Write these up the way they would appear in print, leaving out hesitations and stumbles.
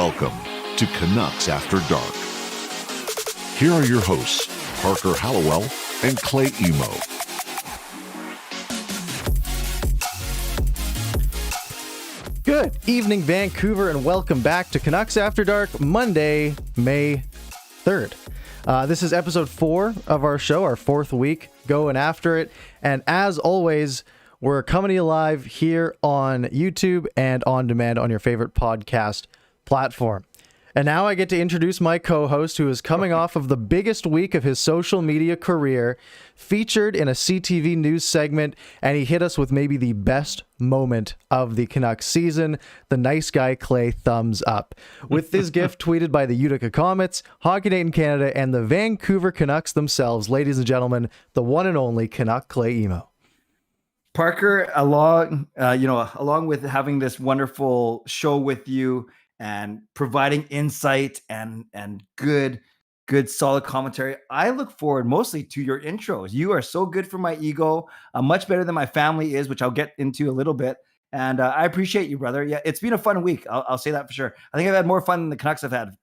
Welcome to Canucks After Dark. Here are your hosts, Parker Hallowell and Clay Emo. Good evening, Vancouver, and welcome back to Canucks After Dark, Monday, May 3rd. This is episode 4 of our show, our 4th week going after it. And as always, we're coming to you live here on YouTube and on demand on your favorite podcast platform. And now I get to introduce my co-host, who is coming off of the biggest week of his social media career, featured in a CTV news segment, and he hit us with maybe the best moment of the Canucks season, the nice guy Clay thumbs up. With this gift tweeted by the Utica Comets, Hockey Night in Canada, and the Vancouver Canucks themselves, ladies and gentlemen, the one and only Canuck Clay Emo. Parker, along with having this wonderful show with you and providing insight and good solid commentary, I look forward mostly to your intros. You are so good for my ego, much better than my family is, which I'll get into a little bit. And I appreciate you, brother. Yeah, it's been a fun week. I'll say that for sure. I think I've had more fun than the Canucks have had.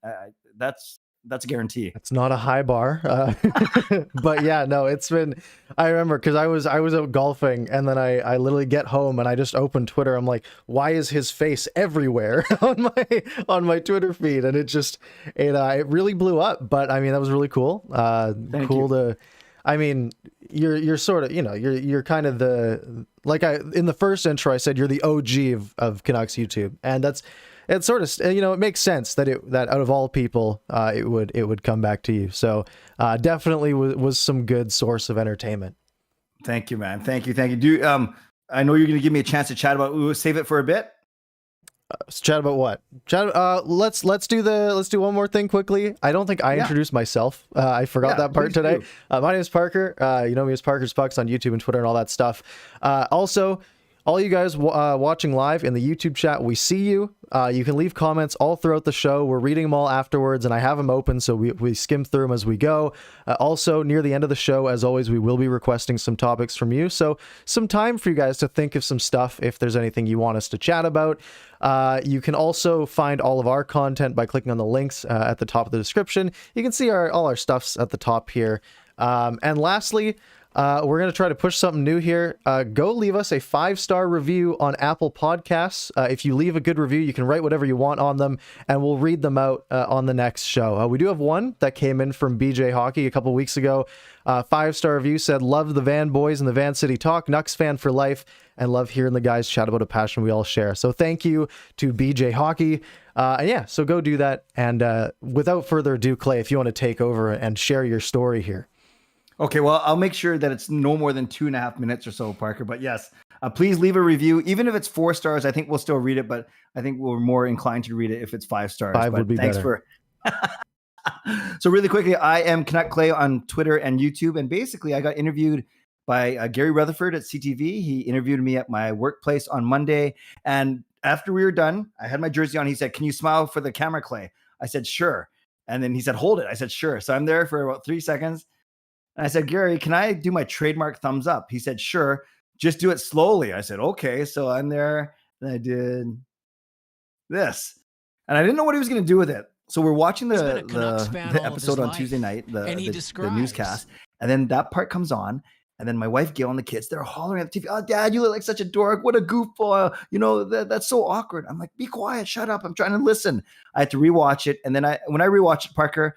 That's a guarantee. It's not a high bar, but yeah, no, it's been. I remember because I was out golfing, and then I literally get home and I just open Twitter. I'm like, why is his face everywhere on my Twitter feed? And it really blew up. But I mean, that was really cool. Thank you. I mean, you're sort of, you're kind of in the first intro I said you're the OG of Canucks YouTube, and it's sort of, it makes sense that out of all people, it would come back to you. So definitely was some good source of entertainment. Thank you, man. Thank you. Do I know you're going to give me a chance to chat about? We'll save it for a bit. Chat about what? Let's do one more thing quickly. I don't think I introduced myself. I forgot that part today. My name is Parker. You know me as ParkersPucks on YouTube and Twitter and all that stuff. Also, all you guys watching live in the YouTube chat, we see you. You can leave comments all throughout the show. We're reading them all afterwards, and I have them open, so we skim through them as we go. Also, near the end of the show, as always, we will be requesting some topics from you. So some time for you guys to think of some stuff if there's anything you want us to chat about. You can also find all of our content by clicking on the links at the top of the description. You can see all our stuffs at the top here. And lastly, we're going to try to push something new here. Go leave us a 5-star review on Apple Podcasts. If you leave a good review, you can write whatever you want on them, and we'll read them out on the next show. We do have one that came in from BJ Hockey a couple weeks ago. 5-star review said, love the Van Boys and the Van City Talk, Nucks fan for life, and love hearing the guys chat about a passion we all share. So thank you to BJ Hockey. So go do that. And without further ado, Clay, if you want to take over and share your story here. Okay, well, I'll make sure that it's no more than 2.5 minutes or so, Parker. But yes, please leave a review. Even if it's 4 stars, I think we'll still read it. But I think we're more inclined to read it if it's 5 stars. 5 would be better. So really quickly, I am Canuck Clay on Twitter and YouTube. And basically, I got interviewed by Gary Rutherford at CTV. He interviewed me at my workplace on Monday. And after we were done, I had my jersey on. He said, can you smile for the camera, Clay? I said, sure. And then he said, hold it. I said, sure. So I'm there for about 3 seconds. And I said, Gary, can I do my trademark thumbs up? He said, sure. Just do it slowly. I said, okay. So I'm there. And I did this. And I didn't know what he was going to do with it. So we're watching the episode on Tuesday night, the newscast. And then that part comes on. And then my wife, Gail, and the kids, they're hollering at the TV. Oh, Dad, you look like such a dork. What a goofball. That's so awkward. I'm like, be quiet. Shut up. I'm trying to listen. I had to rewatch it. And then when I rewatched it, Parker,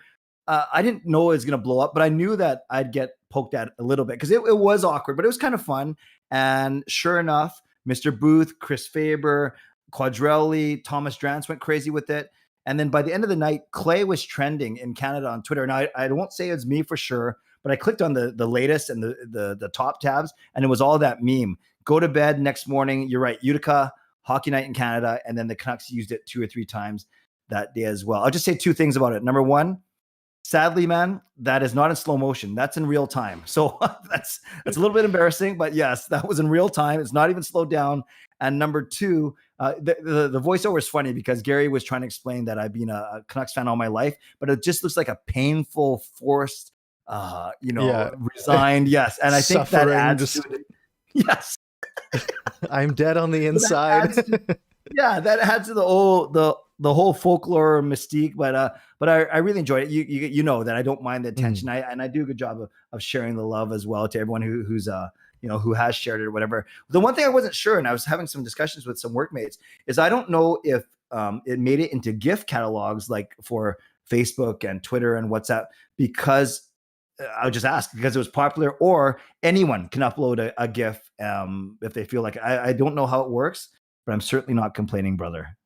I didn't know it was going to blow up, but I knew that I'd get poked at a little bit because it was awkward, but it was kind of fun. And sure enough, Mr. Booth, Chris Faber, Quadrelli, Thomas Drance went crazy with it. And then by the end of the night, Clay was trending in Canada on Twitter. Now, I won't say it's me for sure, but I clicked on the latest and the top tabs, and it was all that meme. Go to bed next morning. You're right. Utica, Hockey Night in Canada. And then the Canucks used it 2 or 3 times that day as well. I'll just say 2 things about it. Number one, sadly, man, that is not in slow motion. That's in real time. So that's a little bit embarrassing, but yes, that was in real time. It's not even slowed down. And number 2, the voiceover is funny because Gary was trying to explain that I've been a Canucks fan all my life, but it just looks like a painful, forced, resigned. Yes. And I think that adds to it. Yes. I'm dead on the inside. That adds to the the whole folklore mystique, but I really enjoyed it. You know that I don't mind the attention. I do a good job of sharing the love as well to everyone who's who has shared it or whatever. The one thing I wasn't sure, and I was having some discussions with some workmates, is I don't know if it made it into GIF catalogs like for Facebook and Twitter and WhatsApp, because I'll just ask because it was popular, or anyone can upload a GIF if they feel like it. I don't know how it works, but I'm certainly not complaining, brother.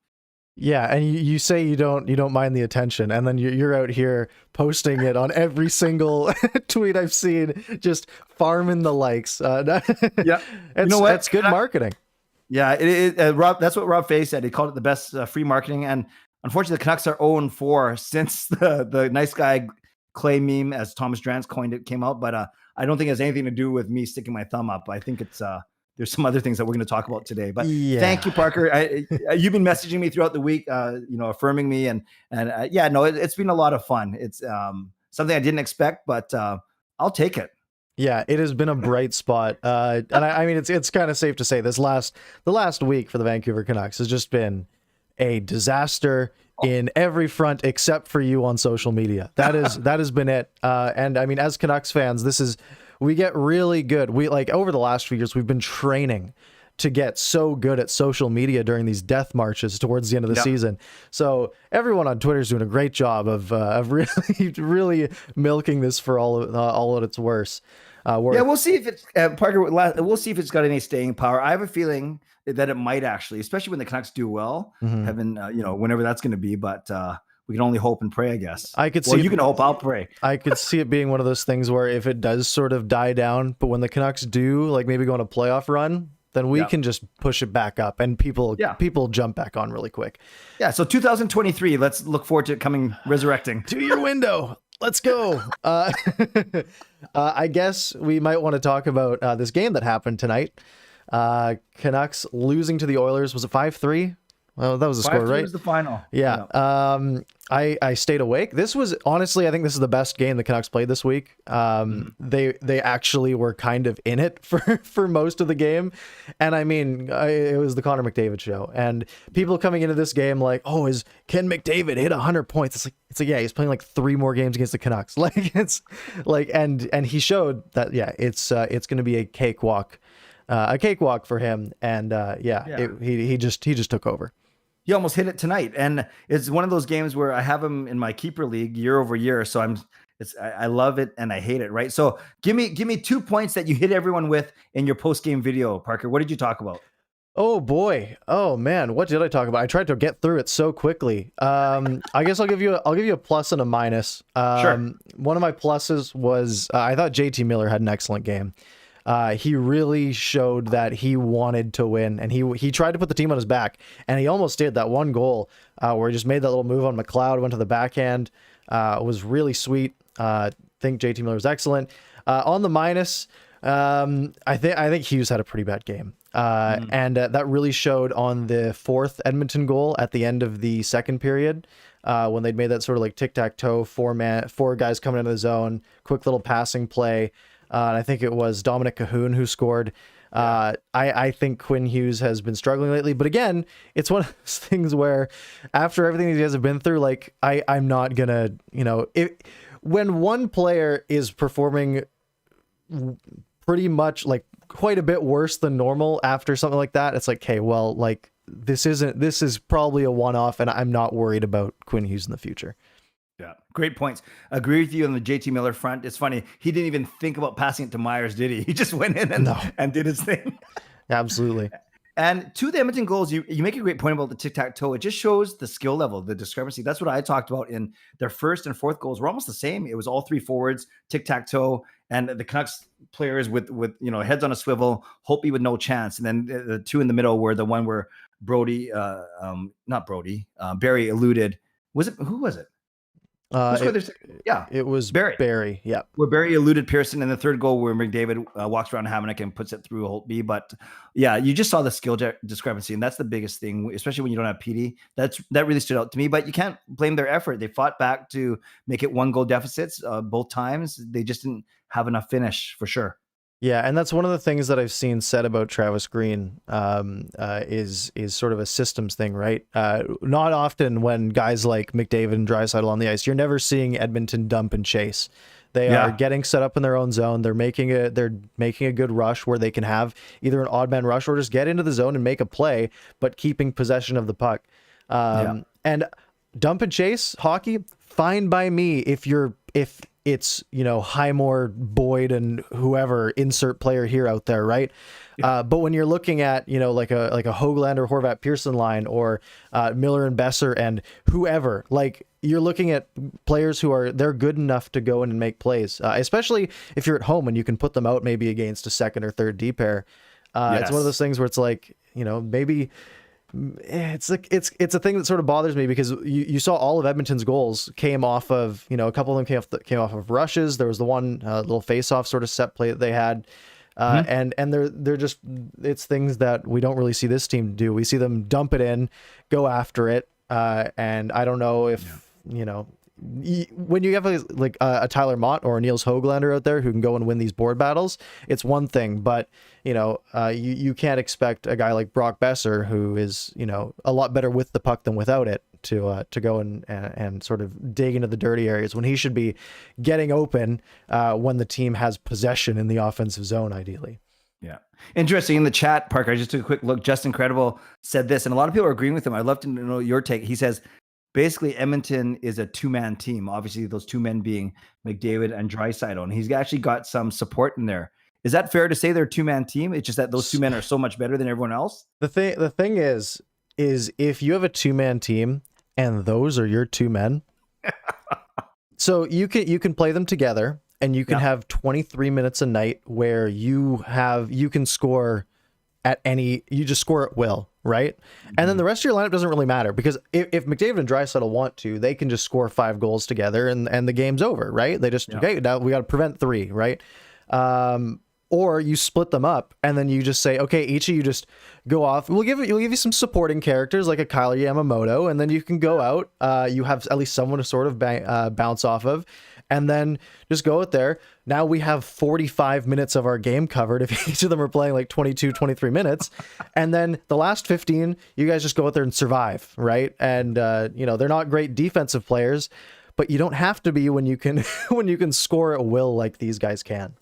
Yeah, and you say you don't mind the attention, and then you're out here posting it on every single tweet I've seen, just farming the likes. Yeah, you know what? That's good marketing. Yeah, Rob. That's what Rob Fay said. He called it the best free marketing, and unfortunately, the Canucks are 0-4 since the nice guy Clay meme, as Thomas Drance coined it, came out. But I don't think it has anything to do with me sticking my thumb up. I think it's there's some other things that we're going to talk about today. But thank you, Parker. You've been messaging me throughout the week, affirming me, and it's been a lot of fun. It's something I didn't expect, but I'll take it. Yeah, it has been a bright spot, and I mean it's kind of safe to say the last week for the Vancouver Canucks has just been a disaster in every front except for you on social media. That has been it. And I mean, as Canucks fans, we get really good. We over the last few years, we've been training to get so good at social media during these death marches towards the end of the season. So everyone on Twitter is doing a great job of really milking this for all that it's worth. We'll see if it's Parker. We'll see if it's got any staying power. I have a feeling that it might actually, especially when the Canucks do well, having whenever that's going to be. But we can only hope and pray, I guess. I could see. You can hope. I'll pray. I could see it being one of those things where if it does sort of die down, but when the Canucks do maybe go on a playoff run, then we can just push it back up, and people jump back on really quick. Yeah. So 2023. Let's look forward to it coming resurrecting. 2-year window. Let's go. I guess we might want to talk about this game that happened tonight. Canucks losing to the Oilers. Was it 5-3? Well, that was the score, right? 5-3 was the final. Yeah. I stayed awake. This was honestly, I think this is the best game the Canucks played this week. They actually were kind of in it for most of the game, and I mean, it was the Connor McDavid show. And people coming into this game like, oh, is Ken McDavid hit 100 points? It's like yeah, he's playing 3 more games against the Canucks. And he showed that it's going to be a cakewalk for him. And he just took over. He almost hit it tonight, and it's one of those games where I have him in my keeper league year over year. So I love it and I hate it. Right. So give me 2 points that you hit everyone with in your post game video, Parker. What did you talk about? Oh boy. Oh man. What did I talk about? I tried to get through it so quickly. I guess I'll give you a plus and a minus. Sure. One of my pluses was I thought JT Miller had an excellent game. He really showed that he wanted to win, and he tried to put the team on his back, and he almost did. That one goal where he just made that little move on McLeod, went to the backhand, was really sweet. I think JT Miller was excellent. On the minus, I think Hughes had a pretty bad game, and that really showed on the 4th Edmonton goal at the end of the second period. When they'd made that sort of tic-tac-toe, 4 guys coming into the zone, quick little passing play. And I think it was Dominic Cahoon who scored. I think Quinn Hughes has been struggling lately, but again, it's one of those things where after everything these guys have been through, I'm not gonna, when one player is performing pretty much quite a bit worse than normal after something like that, it's okay, well, this is probably a one-off, and I'm not worried about Quinn Hughes in the future. Yeah, great points. Agree with you on the JT Miller front. It's funny. He didn't even think about passing it to Myers, did he? He just went in and did his thing. Absolutely. And to the Edmonton goals, you make a great point about the tic-tac-toe. It just shows the skill level, the discrepancy. That's what I talked about in their first and 4th goals. Were almost the same. It was all 3 forwards, tic-tac-toe, and the Canucks players with heads on a swivel, Holtby with no chance. And then the 2 in the middle were the one where Barry eluded. Who was it? It was Barry. Yeah, where Barry eluded Pearson, and the 3rd goal where McDavid walks around Hamonic and puts it through Holtby. But yeah, you just saw the skill discrepancy, and that's the biggest thing, especially when you don't have PD. That really stood out to me. But you can't blame their effort. They fought back to make it 1 goal deficits both times. They just didn't have enough finish for sure. Yeah, and that's one of the things that I've seen said about Travis Green is sort of a systems thing, right? Not often when guys like McDavid and Draisaitl on the ice, you're never seeing Edmonton dump and chase. They are getting set up in their own zone. They're making a good rush where they can have either an odd man rush or just get into the zone and make a play, but keeping possession of the puck. And dump and chase hockey, fine by me if it's, Highmore, Boyd, and whoever, insert player here out there, right? Yeah. But when you're looking at, like a Höglander, Horvat, Pearson line, or Miller and Besser and whoever, like you're looking at players they're good enough to go in and make plays, especially if you're at home and you can put them out maybe against a second or third D pair. It's one of those things where it's like, maybe it's a thing that sort of bothers me because you saw all of Edmonton's goals came off of, a couple of them came off of rushes. There was the one little face-off sort of set play that they had. And they're just, it's things that we don't really see this team do. We see them dump it in, go after it. And I don't know if, when you have a Tyler Mott or a Niels Höglander out there who can go and win these board battles, it's one thing, but you can't expect a guy like Brock Besser, who is, a lot better with the puck than without it, to go and sort of dig into the dirty areas when he should be getting open when the team has possession in the offensive zone, ideally. Yeah. Interesting. In the chat, Parker, I just took a quick look. Just Incredible said this, and a lot of people are agreeing with him. I'd love to know your take. He says, basically, Edmonton is a two-man team. Obviously, those two men being McDavid and Draisaitl, and he's actually got some support in there. Is that fair to say they're a two-man team? It's just that those two men are so much better than everyone else? The thing is if you have a two-man team and those are your two men, so you can play them together and you can have 23 minutes a night where you can score you just score at will, right? And then the rest of your lineup doesn't really matter because if McDavid and Draisaitl want to, they can just score 5 goals together and the game's over, right? They just, okay, now we got to prevent 3, right? Or you split them up and then you just say, okay, each of you just go off. We'll give you some supporting characters like a Kyler Yamamoto, and then you can go out. You have at least someone to sort of bounce off of, and then just go out there. Now we have 45 minutes of our game covered if each of them are playing like 22, 23 minutes. And then the last 15, you guys just go out there and survive, right? And, they're not great defensive players, but you don't have to be when you can score at will like these guys can.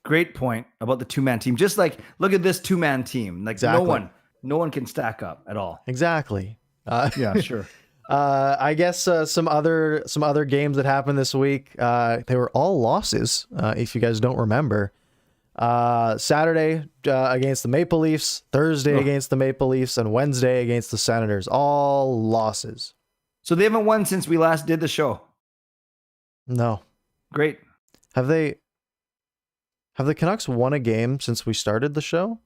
Great point about the two-man team. Just like, look at this two-man team. Like exactly. No one can stack up at all. Exactly. Yeah, sure. I guess some other games that happened this week, they were all losses, if you guys don't remember. Saturday against the Maple Leafs, Thursday against the Maple Leafs, and Wednesday against the Senators. All losses. So they haven't won since we last did the show? No. Great. Have the Canucks won a game since we started the show?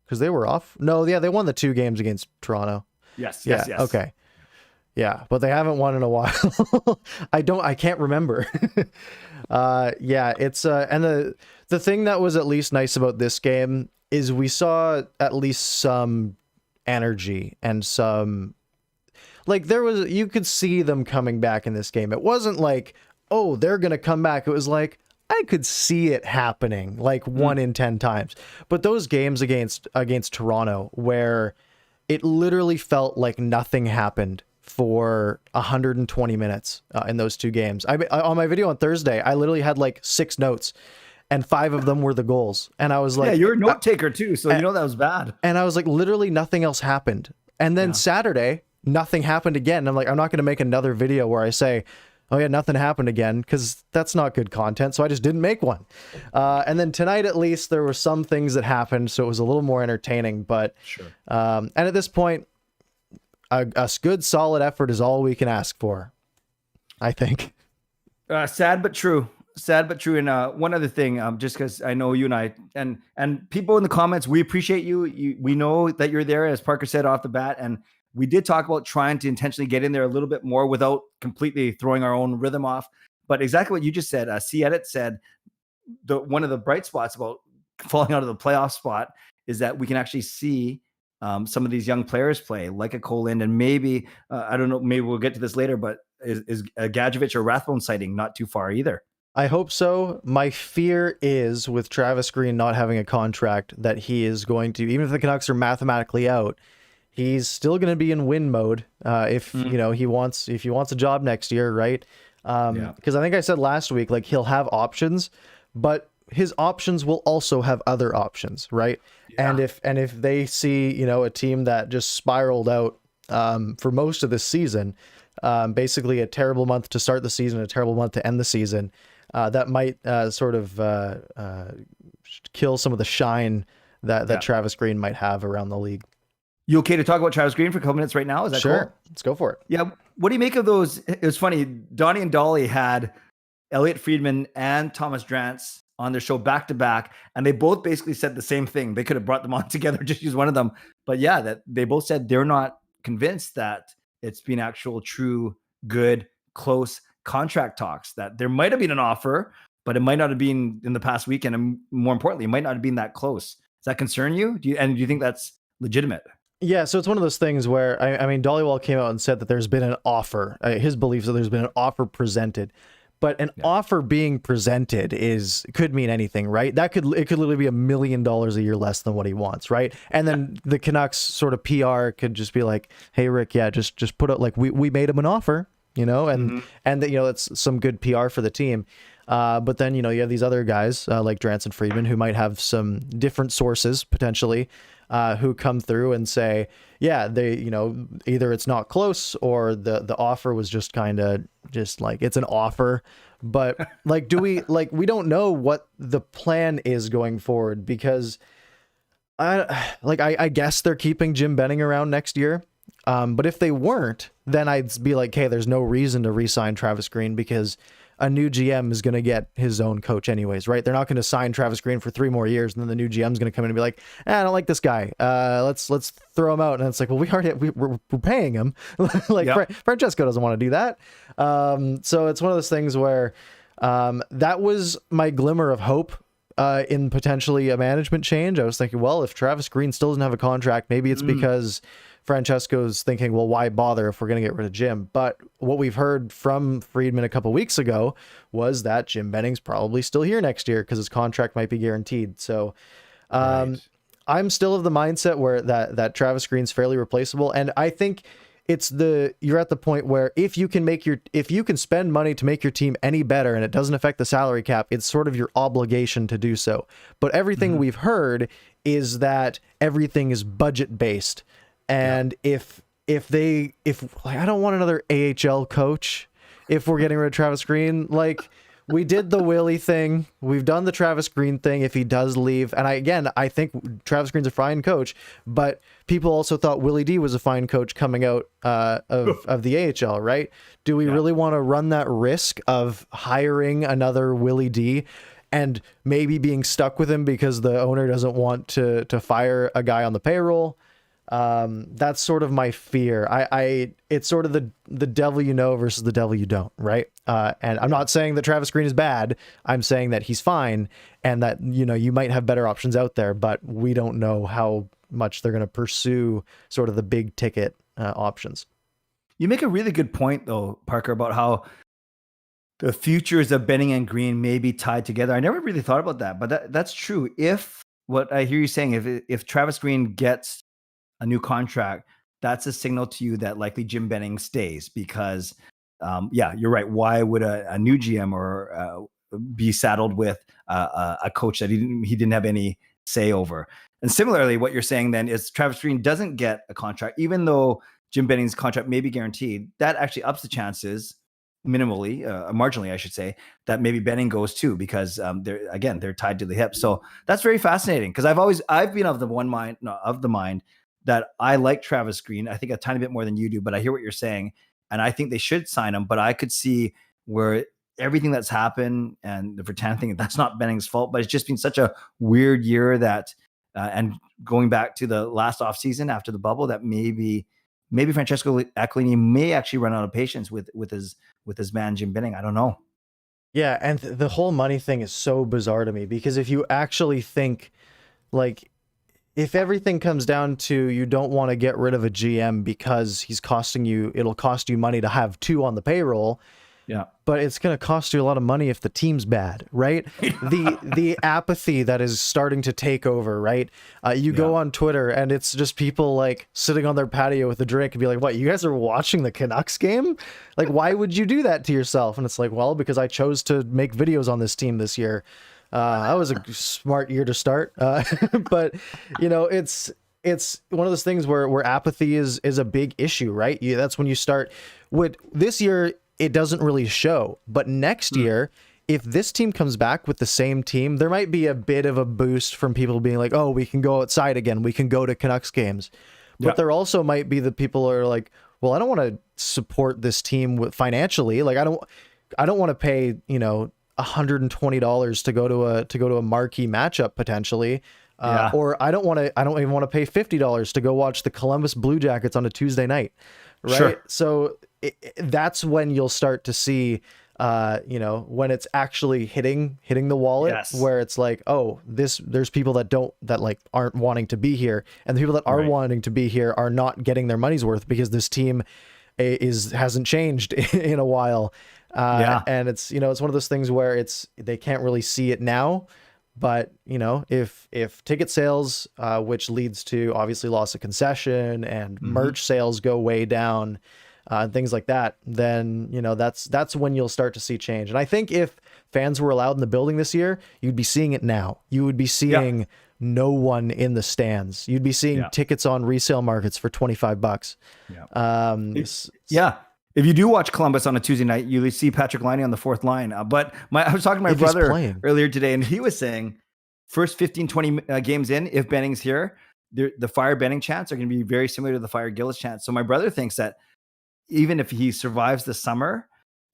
Because they were off. No, yeah, they won the 2 games against Toronto. Yes. Okay. Yeah, but they haven't won in a while. I can't remember. It's and the thing that was at least nice about this game is we saw at least some energy and some, like, you could see them coming back in this game. It wasn't like, oh, they're going to come back. It was like, I could see it happening like 1 in 10 times. But those games against Toronto where it literally felt like nothing happened for 120 minutes in those 2 games. On my video on Thursday, I literally had like 6 notes and 5 of them were the goals. And I was like, yeah, you're a note taker too. So that was bad. And I was like, literally nothing else happened. And then Saturday, nothing happened again. And I'm like, I'm not going to make another video where I say, oh yeah, nothing happened again, because that's not good content. So I just didn't make one. And then tonight, at least, there were some things that happened, so it was a little more entertaining. But sure. And at this point, a good, solid effort is all we can ask for, I think. Sad but true. And one other thing, just because I know you and I and people in the comments, we appreciate you. We know that you're there, as Parker said off the bat, and we did talk about trying to intentionally get in there a little bit more without completely throwing our own rhythm off. But exactly what you just said, C-Edit said, one of the bright spots about falling out of the playoff spot is that we can actually see some of these young players play, like a Cole Lind, and maybe, I don't know, maybe we'll get to this later, but is Gadjevich or Rathbone sighting not too far either? I hope so. My fear is with Travis Green not having a contract that he is going to, even if the Canucks are mathematically out, he's still going to be in win mode. If he wants a job next year, right? Because I think I said last week, like he'll have options, but his options will also have other options, right? Yeah. And if they see a team that just spiraled out for most of this season, basically a terrible month to start the season, a terrible month to end the season. That might sort of kill some of the shine that Travis Green might have around the league. You okay to talk about Travis Green for a couple minutes right now? Is that sure? Cool? Let's go for it. Yeah. What do you make of those? It was funny. Donnie and Dolly had Elliot Friedman and Thomas Drance on their show back to back, and they both basically said the same thing. They could have brought them on together, just use one of them. But yeah, that they both said they're not convinced that it's been actual, true, good, close contract talks, that there might have been an offer, but it might not have been in the past weekend. And more importantly, it might not have been that close. Does that concern you? Do you think that's legitimate? Yeah, so it's one of those things where, I mean, Dollywall came out and said that there's been an offer. His belief is that there's been an offer presented. But an offer being presented could mean anything, right? It could literally be $1 million a year less than what he wants, right? And then the Canucks sort of PR could just be like, "Hey Rick, just put out like we made him an offer, and that's some good PR for the team." But then you have these other guys like Drance and Friedman who might have some different sources potentially. Who come through and say, yeah, they, either it's not close or the offer was just kind of just like, it's an offer. But like, we don't know what the plan is going forward, because I guess they're keeping Jim Benning around next year. But if they weren't, then I'd be like, hey, there's no reason to re-sign Travis Green, because a new GM is going to get his own coach anyways, right? They're not going to sign Travis Green for 3 more years, and then the new GM is going to come in and be like, I don't like this guy. Let's throw him out. And it's like, well, we're paying him. Francesco doesn't want to do that. So it's one of those things where that was my glimmer of hope in potentially a management change. I was thinking, well, if Travis Green still doesn't have a contract, maybe it's because Francesco's thinking, well, why bother if we're going to get rid of Jim? But what we've heard from Friedman a couple weeks ago was that Jim Benning's probably still here next year because his contract might be guaranteed. So I'm still of the mindset where that Travis Green's fairly replaceable. And I think you're at the point where if you can spend money to make your team any better and it doesn't affect the salary cap, it's sort of your obligation to do so. But everything we've heard is that everything is budget based. And if I don't want another AHL coach if we're getting rid of Travis Green. Like, we did the Willie thing, we've done the Travis Green thing if he does leave. And I think Travis Green's a fine coach, but people also thought Willie D was a fine coach coming out of the AHL, right? Do we really want to run that risk of hiring another Willie D and maybe being stuck with him because the owner doesn't want to fire a guy on the payroll? That's sort of my fear. It's sort of the devil you know versus the devil you don't, right? And I'm not saying that Travis Green is bad. I'm saying that he's fine, and that you might have better options out there, but we don't know how much they're going to pursue sort of the big ticket options. You make a really good point though, Parker, about how the futures of Benning and Green may be tied together. I never really thought about that, but that's true. If what I hear you saying, if Travis Green gets a new contract, that's a signal to you that likely Jim Benning stays, because you're right. Why would a new GM or be saddled with a coach that he didn't have any say over? And similarly, what you're saying then is Travis Green doesn't get a contract, even though Jim Benning's contract may be guaranteed. That actually ups the chances marginally, I should say, that maybe Benning goes too, because they're tied to the hip. So that's very fascinating, because I've been of the mind that I like Travis Green. I think a tiny bit more than you do, but I hear what you're saying, and I think they should sign him. But I could see where everything that's happened and the Virtanen thing, that's not Benning's fault, but it's just been such a weird year that, and going back to the last offseason after the bubble, that maybe Francesco Aquilini may actually run out of patience with his man Jim Benning. I don't know. Yeah, and the whole money thing is so bizarre to me, because if you actually think, like, if everything comes down to you don't want to get rid of a GM because it'll cost you money to have 2 on the payroll, Yeah. But it's going to cost you a lot of money if the team's bad, right? The apathy that is starting to take over, right? You go on Twitter and it's just people like sitting on their patio with a drink and be like, what, you guys are watching the Canucks game? Like, why would you do that to yourself? And it's like, well, because I chose to make videos on this team this year. That was a smart year to start. But, you know, it's one of those things where apathy is a big issue, right? That's when you start with this year. It doesn't really show, but next year, if this team comes back with the same team, there might be a bit of a boost from people being like, oh, we can go outside again. We can go to Canucks games. But there also might be the people who are like, well, I don't want to support this team financially. Like, I don't want to pay, you know, $120 to go to a marquee matchup potentially. Or I don't even want to pay $50 to go watch the Columbus Blue Jackets on a Tuesday night. Right. Sure. So that's when you'll start to see, you know, when it's actually hitting the wallet, where it's like, oh, there's people that like aren't wanting to be here, and the people that are wanting to be here are not getting their money's worth because this team hasn't changed in a while. And it's, you know, it's one of those things where they can't really see it now. But, you know, if ticket sales, which leads to obviously loss of concession and merch sales go way down, and things like that, then, you know, that's when you'll start to see change. And I think if fans were allowed in the building this year, you'd be seeing it now. You would be seeing no one in the stands. You'd be seeing tickets on resale markets for $25. If you do watch Columbus on a Tuesday night, you see Patrick Laine on the fourth line. But I was talking to my brother earlier today, and he was saying first 15, 20 games in, if Benning's here, the Fire Benning chants are going to be very similar to the Fire Gillis chants. So my brother thinks that even if he survives the summer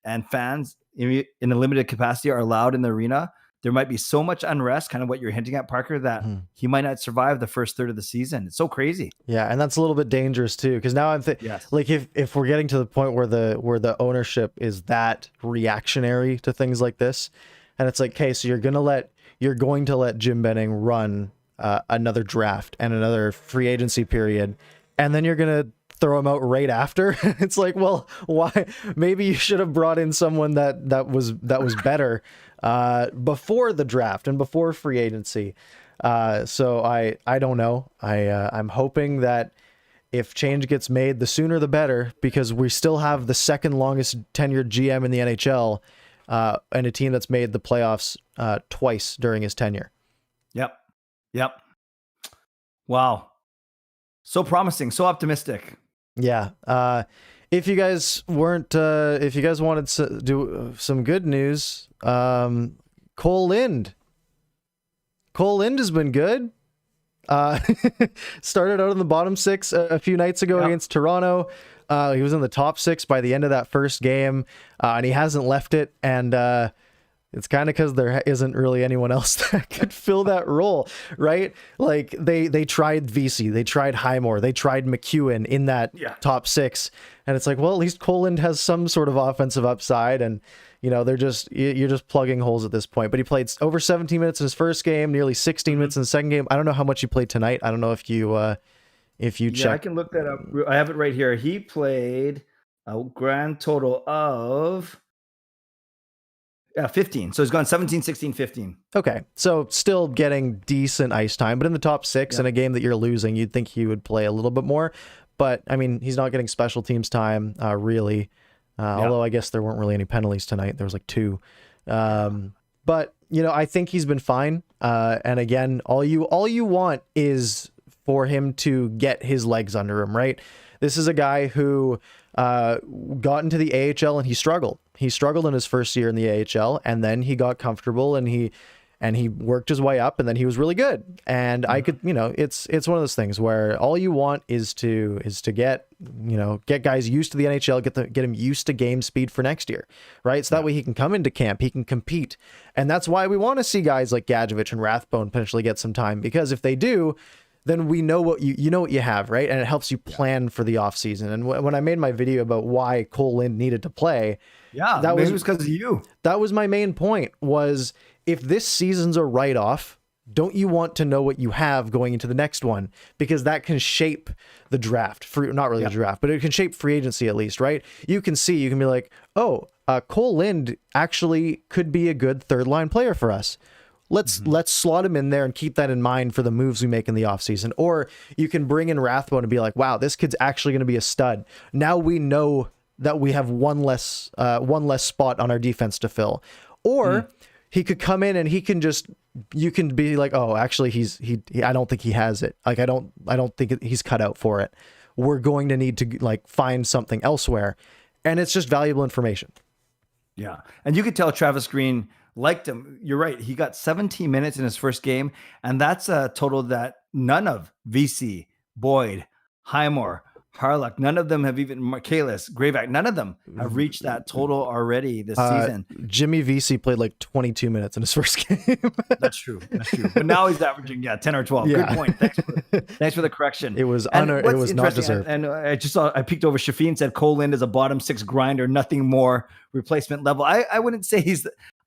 and fans in a limited capacity are allowed in the arena, there might be so much unrest, kind of what you're hinting at, Parker, that he might not survive the first third of the season. It's so crazy. Yeah, and that's a little bit dangerous too, because now I'm like, if we're getting to the point where the ownership is that reactionary to things like this, and it's like, okay, so you're going to let Jim Benning run another draft and another free agency period, and then you're going to throw him out right after. It's like, well, why? Maybe you should have brought in someone that was better before the draft and before free agency. So I don't know. I'm hoping that if change gets made, the sooner the better, because we still have the second longest tenured GM in the NHL, and a team that's made the playoffs twice during his tenure. Yep. Wow. So promising, so optimistic. Yeah. If you guys wanted to do some good news, Cole Lind has been good. Started out in the bottom six a few nights ago against Toronto. He was in the top six by the end of that first game, and he hasn't left it. And it's kind of because there isn't really anyone else that could fill that role, right? Like they tried Vesey, they tried Highmore, they tried McEwen in that top six, and it's like, well, at least Cole Lind has some sort of offensive upside, and you know you're just plugging holes at this point. But he played over 17 minutes in his first game, nearly 16 minutes in the second game. I don't know how much he played tonight. I don't know if you check. I can look that up. I have it right here. He played a grand total of 15. So he's gone 17, 16, 15. Okay. So still getting decent ice time, but in the top six in a game that you're losing, you'd think he would play a little bit more. But I mean, he's not getting special teams time, really. Although I guess there weren't really any penalties tonight. There was like 2. But you know, I think he's been fine. And again, all you want is for him to get his legs under him, right? This is a guy who got into the AHL and he struggled. He struggled in his first year in the AHL, and then he got comfortable and he worked his way up, and then he was really good. And I could, you know, it's one of those things where all you want is to get guys used to the NHL, get him used to game speed for next year, right? So that way he can come into camp, he can compete. And that's why we want to see guys like Gadjevich and Rathbone potentially get some time, because if they do, then we know what you have, right? And it helps you plan for the offseason. And when I made my video about why Cole Lind needed to play, that was because of you. That was my main point, was if this season's a write-off, don't you want to know what you have going into the next one? Because that can shape the draft. Not really the draft, but it can shape free agency at least, right? You can be like, oh, Cole Lind actually could be a good third line player for us. Let's slot him in there and keep that in mind for the moves we make in the offseason. Or you can bring in Rathbone and be like, wow, this kid's actually going to be a stud. Now we know that we have one less spot on our defense to fill. Or he could come in and you can be like, oh, actually I don't think he has it. Like, I don't think he's cut out for it. We're going to need to like find something elsewhere. And it's just valuable information. Yeah. And you could tell Travis Green liked him. You're right. He got 17 minutes in his first game. And that's a total that none of VC, Boyd, Highmore, Harlock, none of them have even Michaelis, Gravac, none of them have reached that total already this season. Jimmy VC played like 22 minutes in his first game. That's true. But now he's averaging 10 or 12. Good point. Thanks for the correction. It was not deserved. And I peeked over Shafee and said Cole Lind is a bottom 6 grinder, nothing more, replacement level. I wouldn't say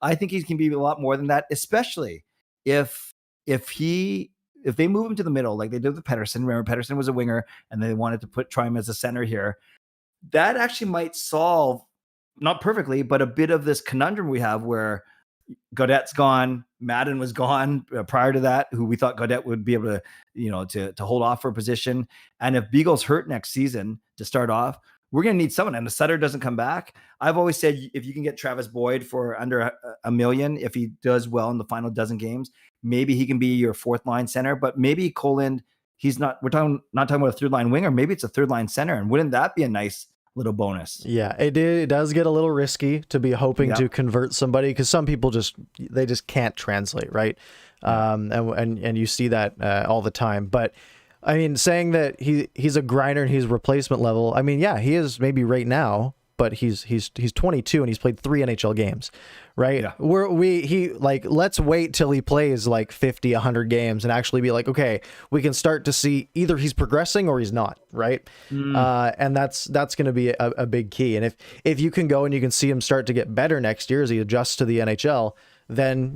I think he can be a lot more than that, especially if they move him to the middle, like they did with Pettersson. Remember, Pettersson was a winger and they wanted to try him as a center here. That actually might solve, not perfectly, but a bit of this conundrum we have where Gaudette's gone, Madden was gone prior to that, who we thought Gaudette would be able to, to hold off for a position. And if Beagle's hurt next season to start off, we're going to need someone. And the Sutter doesn't come back. I've always said, if you can get Travis Boyd for under $1 million, if he does well in the final dozen games, maybe he can be your fourth line center. But maybe Cole Lind, not talking about a third line winger. Maybe it's a third line center. And wouldn't that be a nice little bonus? Yeah, it does get a little risky to be hoping to convert somebody, because some people just can't translate, right? And you see that all the time. But I mean, saying that he's a grinder and he's replacement level, I mean, yeah, he is maybe right now, but he's 22 and he's played 3 NHL games, right? Yeah. Let's wait till he plays like 50, 100 games and actually be like, okay, we can start to see either he's progressing or he's not, right? And that's going to be a big key. And if you can go and you can see him start to get better next year as he adjusts to the NHL, then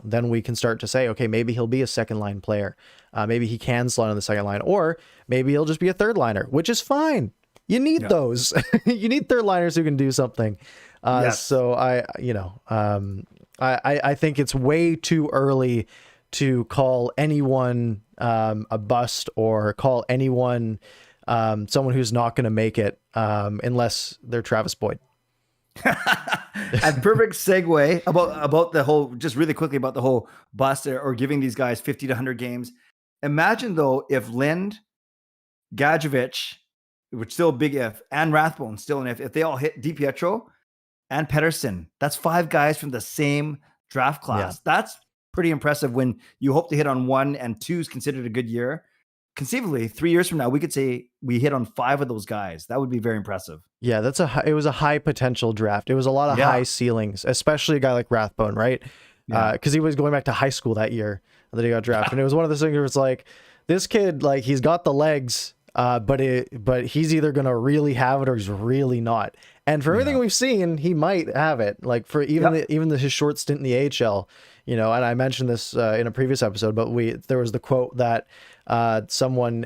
then we can start to say, okay, maybe he'll be a second line player. Maybe he can slot on the second line, or maybe he'll just be a third liner, which is fine. You need those. You need third liners who can do something. So I think it's way too early to call anyone a bust or call anyone someone who's not going to make it unless they're Travis Boyd. And perfect segue about the whole, just really quickly about the whole bust or giving these guys 50 to 100 games. Imagine though, if Lind, Gadjevich, which still a big if, and Rathbone still an if they all hit DiPietro and Pettersson, that's 5 guys from the same draft class. Yeah. That's pretty impressive when you hope to hit on 1 and 2 is considered a good year. Conceivably, 3 years from now, we could say we hit on 5 of those guys. That would be very impressive. Yeah, it was a high potential draft. It was a lot of high ceilings, especially a guy like Rathbone, right? Because he was going back to high school that year that he got drafted. And it was one of those things where it's like, this kid, like, he's got the legs, but he's either going to really have it or he's really not. And for everything we've seen, he might have it. Like, for even his short stint in the AHL, and I mentioned this in a previous episode, but there was the quote that someone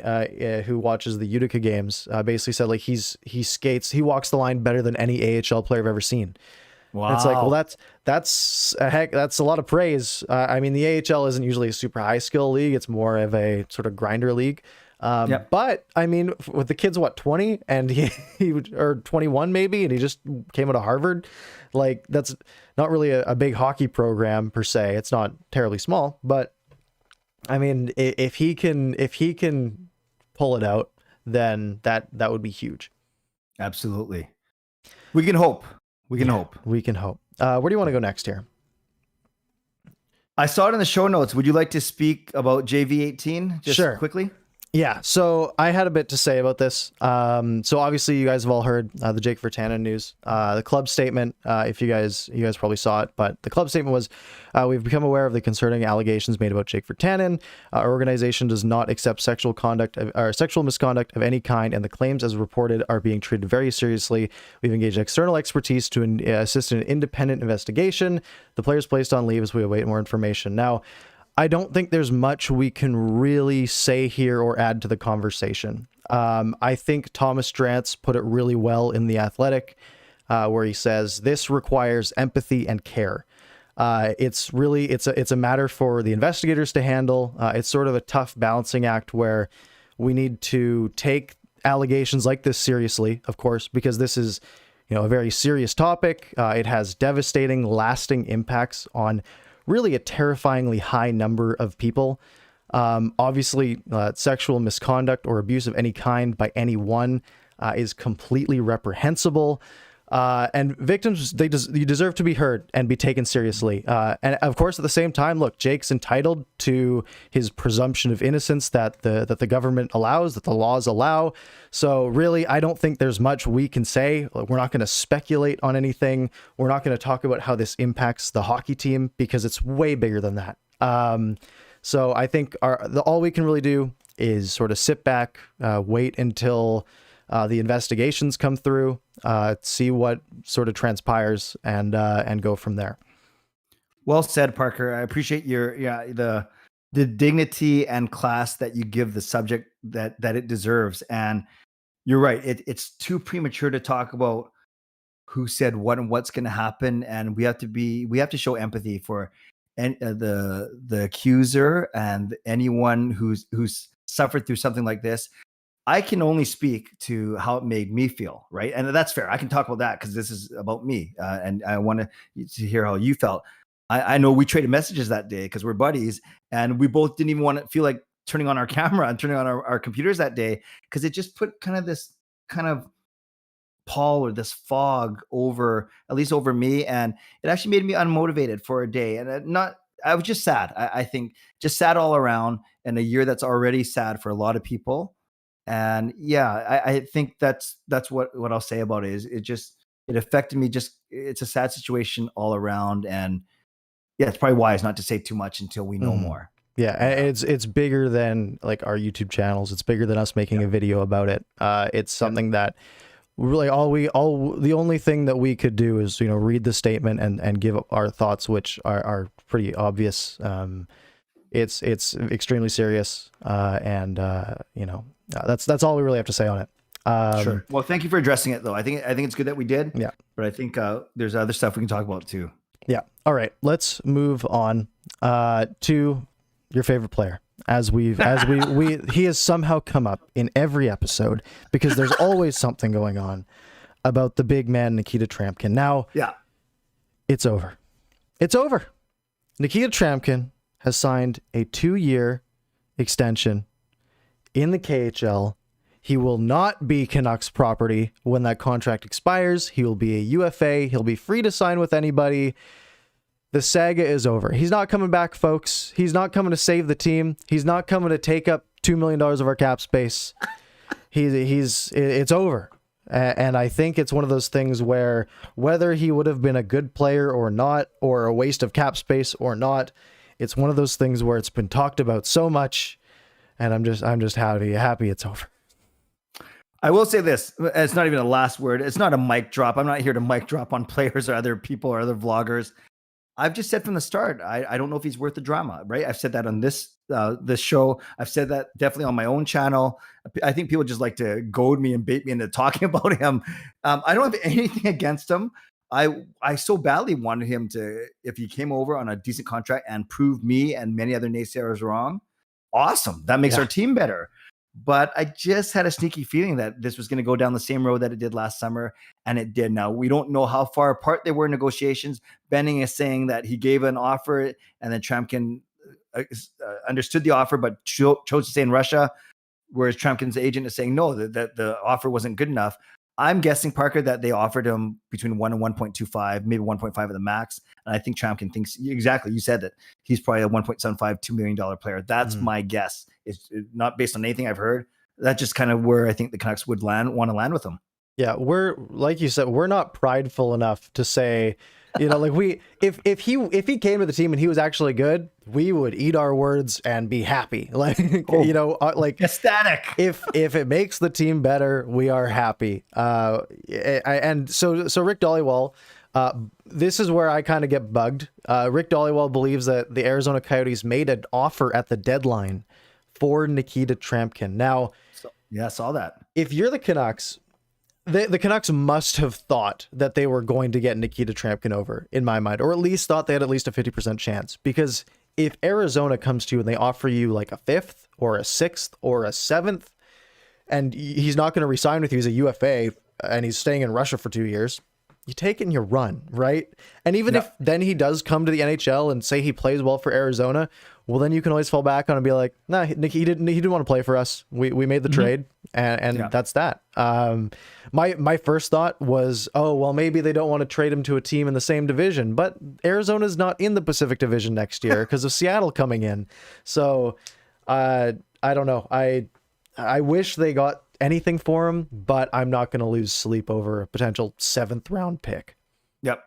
who watches the Utica games basically said, like, he walks the line better than any AHL player I've ever seen. Wow. And it's like, well, that's a lot of praise. I mean, the AHL isn't usually a super high skill league. It's more of a sort of grinder league. But I mean, with the kid's 20 and he or 21 maybe, and he just came out of Harvard, like, that's not really a big hockey program per se. It's not terribly small, but I mean, if he can pull it out, then that would be huge. Absolutely. We can hope. We can hope. Where do you want to go next here? I saw it in the show notes. Would you like to speak about JV18 just quickly? Yeah, so I had a bit to say about this. So obviously you guys have all heard the Jake Virtanen news. The club statement, if you guys probably saw it, but the club statement was, we've become aware of the concerning allegations made about Jake Virtanen. Our organization does not accept sexual misconduct of any kind, and the claims as reported are being treated very seriously. We've engaged external expertise to assist in an independent investigation. The players placed on leave as we await more information. Now, I don't think there's much we can really say here or add to the conversation. I think Thomas Drance put it really well in The Athletic, where he says this requires empathy and care. It's a matter for the investigators to handle. It's sort of a tough balancing act where we need to take allegations like this seriously, of course, because this is, a very serious topic. It has devastating, lasting impacts on really a terrifyingly high number of people. Obviously, sexual misconduct or abuse of any kind by anyone is completely reprehensible. And victims, you deserve to be heard and be taken seriously. And of course, at the same time, look, Jake's entitled to his presumption of innocence that the government allows, that the laws allow. So really, I don't think there's much we can say. We're not going to speculate on anything. We're not going to talk about how this impacts the hockey team because it's way bigger than that. So I think all we can really do is sort of sit back, wait until the investigations come through, see what sort of transpires, and go from there. Well said, Parker. I appreciate the dignity and class that you give the subject that it deserves. And you're right. It's too premature to talk about who said what and what's going to happen. And we have to show empathy for the accuser and anyone who's suffered through something like this. I can only speak to how it made me feel, right? And that's fair. I can talk about that because this is about me, and I want to hear how you felt. I know we traded messages that day because we're buddies, and we both didn't even want to feel like turning on our camera and turning on our computers that day because it just put this kind of pall or this fog over, at least over me, and it actually made me unmotivated for a day. And I was just sad. I think just sad all around in a year that's already sad for a lot of people. And yeah, I think that's what I'll say about it is it affected me. It's a sad situation all around. And yeah, it's probably wise not to say too much until we know more. Yeah. And it's bigger than like our YouTube channels. It's bigger than us making a video about it. It's something that really the only thing that we could do is, read the statement and give our thoughts, which are pretty obvious. It's extremely serious. That's all we really have to say on it. Sure. Well, thank you for addressing it, though. I think it's good that we did. Yeah. But I think there's other stuff we can talk about too. Yeah. All right. Let's move on to your favorite player. He has somehow come up in every episode because there's always something going on about the big man Nikita Tryamkin. Now, yeah, it's over. It's over. Nikita Tryamkin has signed a 2-year extension in the KHL. He will not be Canucks property when that contract expires. He will be a UFA. He'll be free to sign with anybody. The saga is over. He's not coming back, folks. He's not coming to save the team. He's not coming to take up $2 million of our cap space. It's over. And I think it's one of those things where whether he would have been a good player or not, or a waste of cap space or not, it's one of those things where it's been talked about so much. And I'm just happy it's over. I will say this. It's not even a last word. It's not a mic drop. I'm not here to mic drop on players or other people or other vloggers. I've just said from the start, I don't know if he's worth the drama, right? I've said that on this show. I've said that definitely on my own channel. I think people just like to goad me and bait me into talking about him. I don't have anything against him. I so badly wanted him to, if he came over on a decent contract and proved me and many other naysayers wrong, awesome. That makes our team better. But I just had a sneaky feeling that this was going to go down the same road that it did last summer, and it did. Now, we don't know how far apart they were in negotiations. Benning is saying that he gave an offer, and then Tryamkin understood the offer, but chose to stay in Russia, whereas Tryamkin's agent is saying, no, that the offer wasn't good enough. I'm guessing, Parker, that they offered him between 1 and 1.25, maybe 1.5 at the max. And I think Tryamkin thinks exactly. You said that he's probably a $1.75, $2 million player. That's my guess. It's not based on anything I've heard. That's just kind of where I think the Canucks would want to land with him. Yeah, we're, like you said, we're not prideful enough to say, like if he came to the team and he was actually good, we would eat our words and be happy. Like, like ecstatic. If it makes the team better, we are happy. And so Rick Dhaliwal, this is where I kind of get bugged. Rick Dhaliwal believes that the Arizona Coyotes made an offer at the deadline for Nikita Tryamkin. Now, I saw that. If you're the Canucks, the Canucks must have thought that they were going to get Nikita Tryamkin over, in my mind, or at least thought they had at least a 50% chance. Because if Arizona comes to you and they offer you like a 5th or a 6th or a 7th, and he's not going to resign with you as a UFA and he's staying in Russia for 2 years, you take it and you run, right? And even if then he does come to the NHL and say he plays well for Arizona, well, then you can always fall back on and be like, nah, he didn't want to play for us. We made the trade, and that's that. My first thought was, oh, well, maybe they don't want to trade him to a team in the same division, but Arizona's not in the Pacific Division next year because of Seattle coming in. So I don't know. I wish they got anything for him, but I'm not going to lose sleep over a potential 7th round pick. Yep.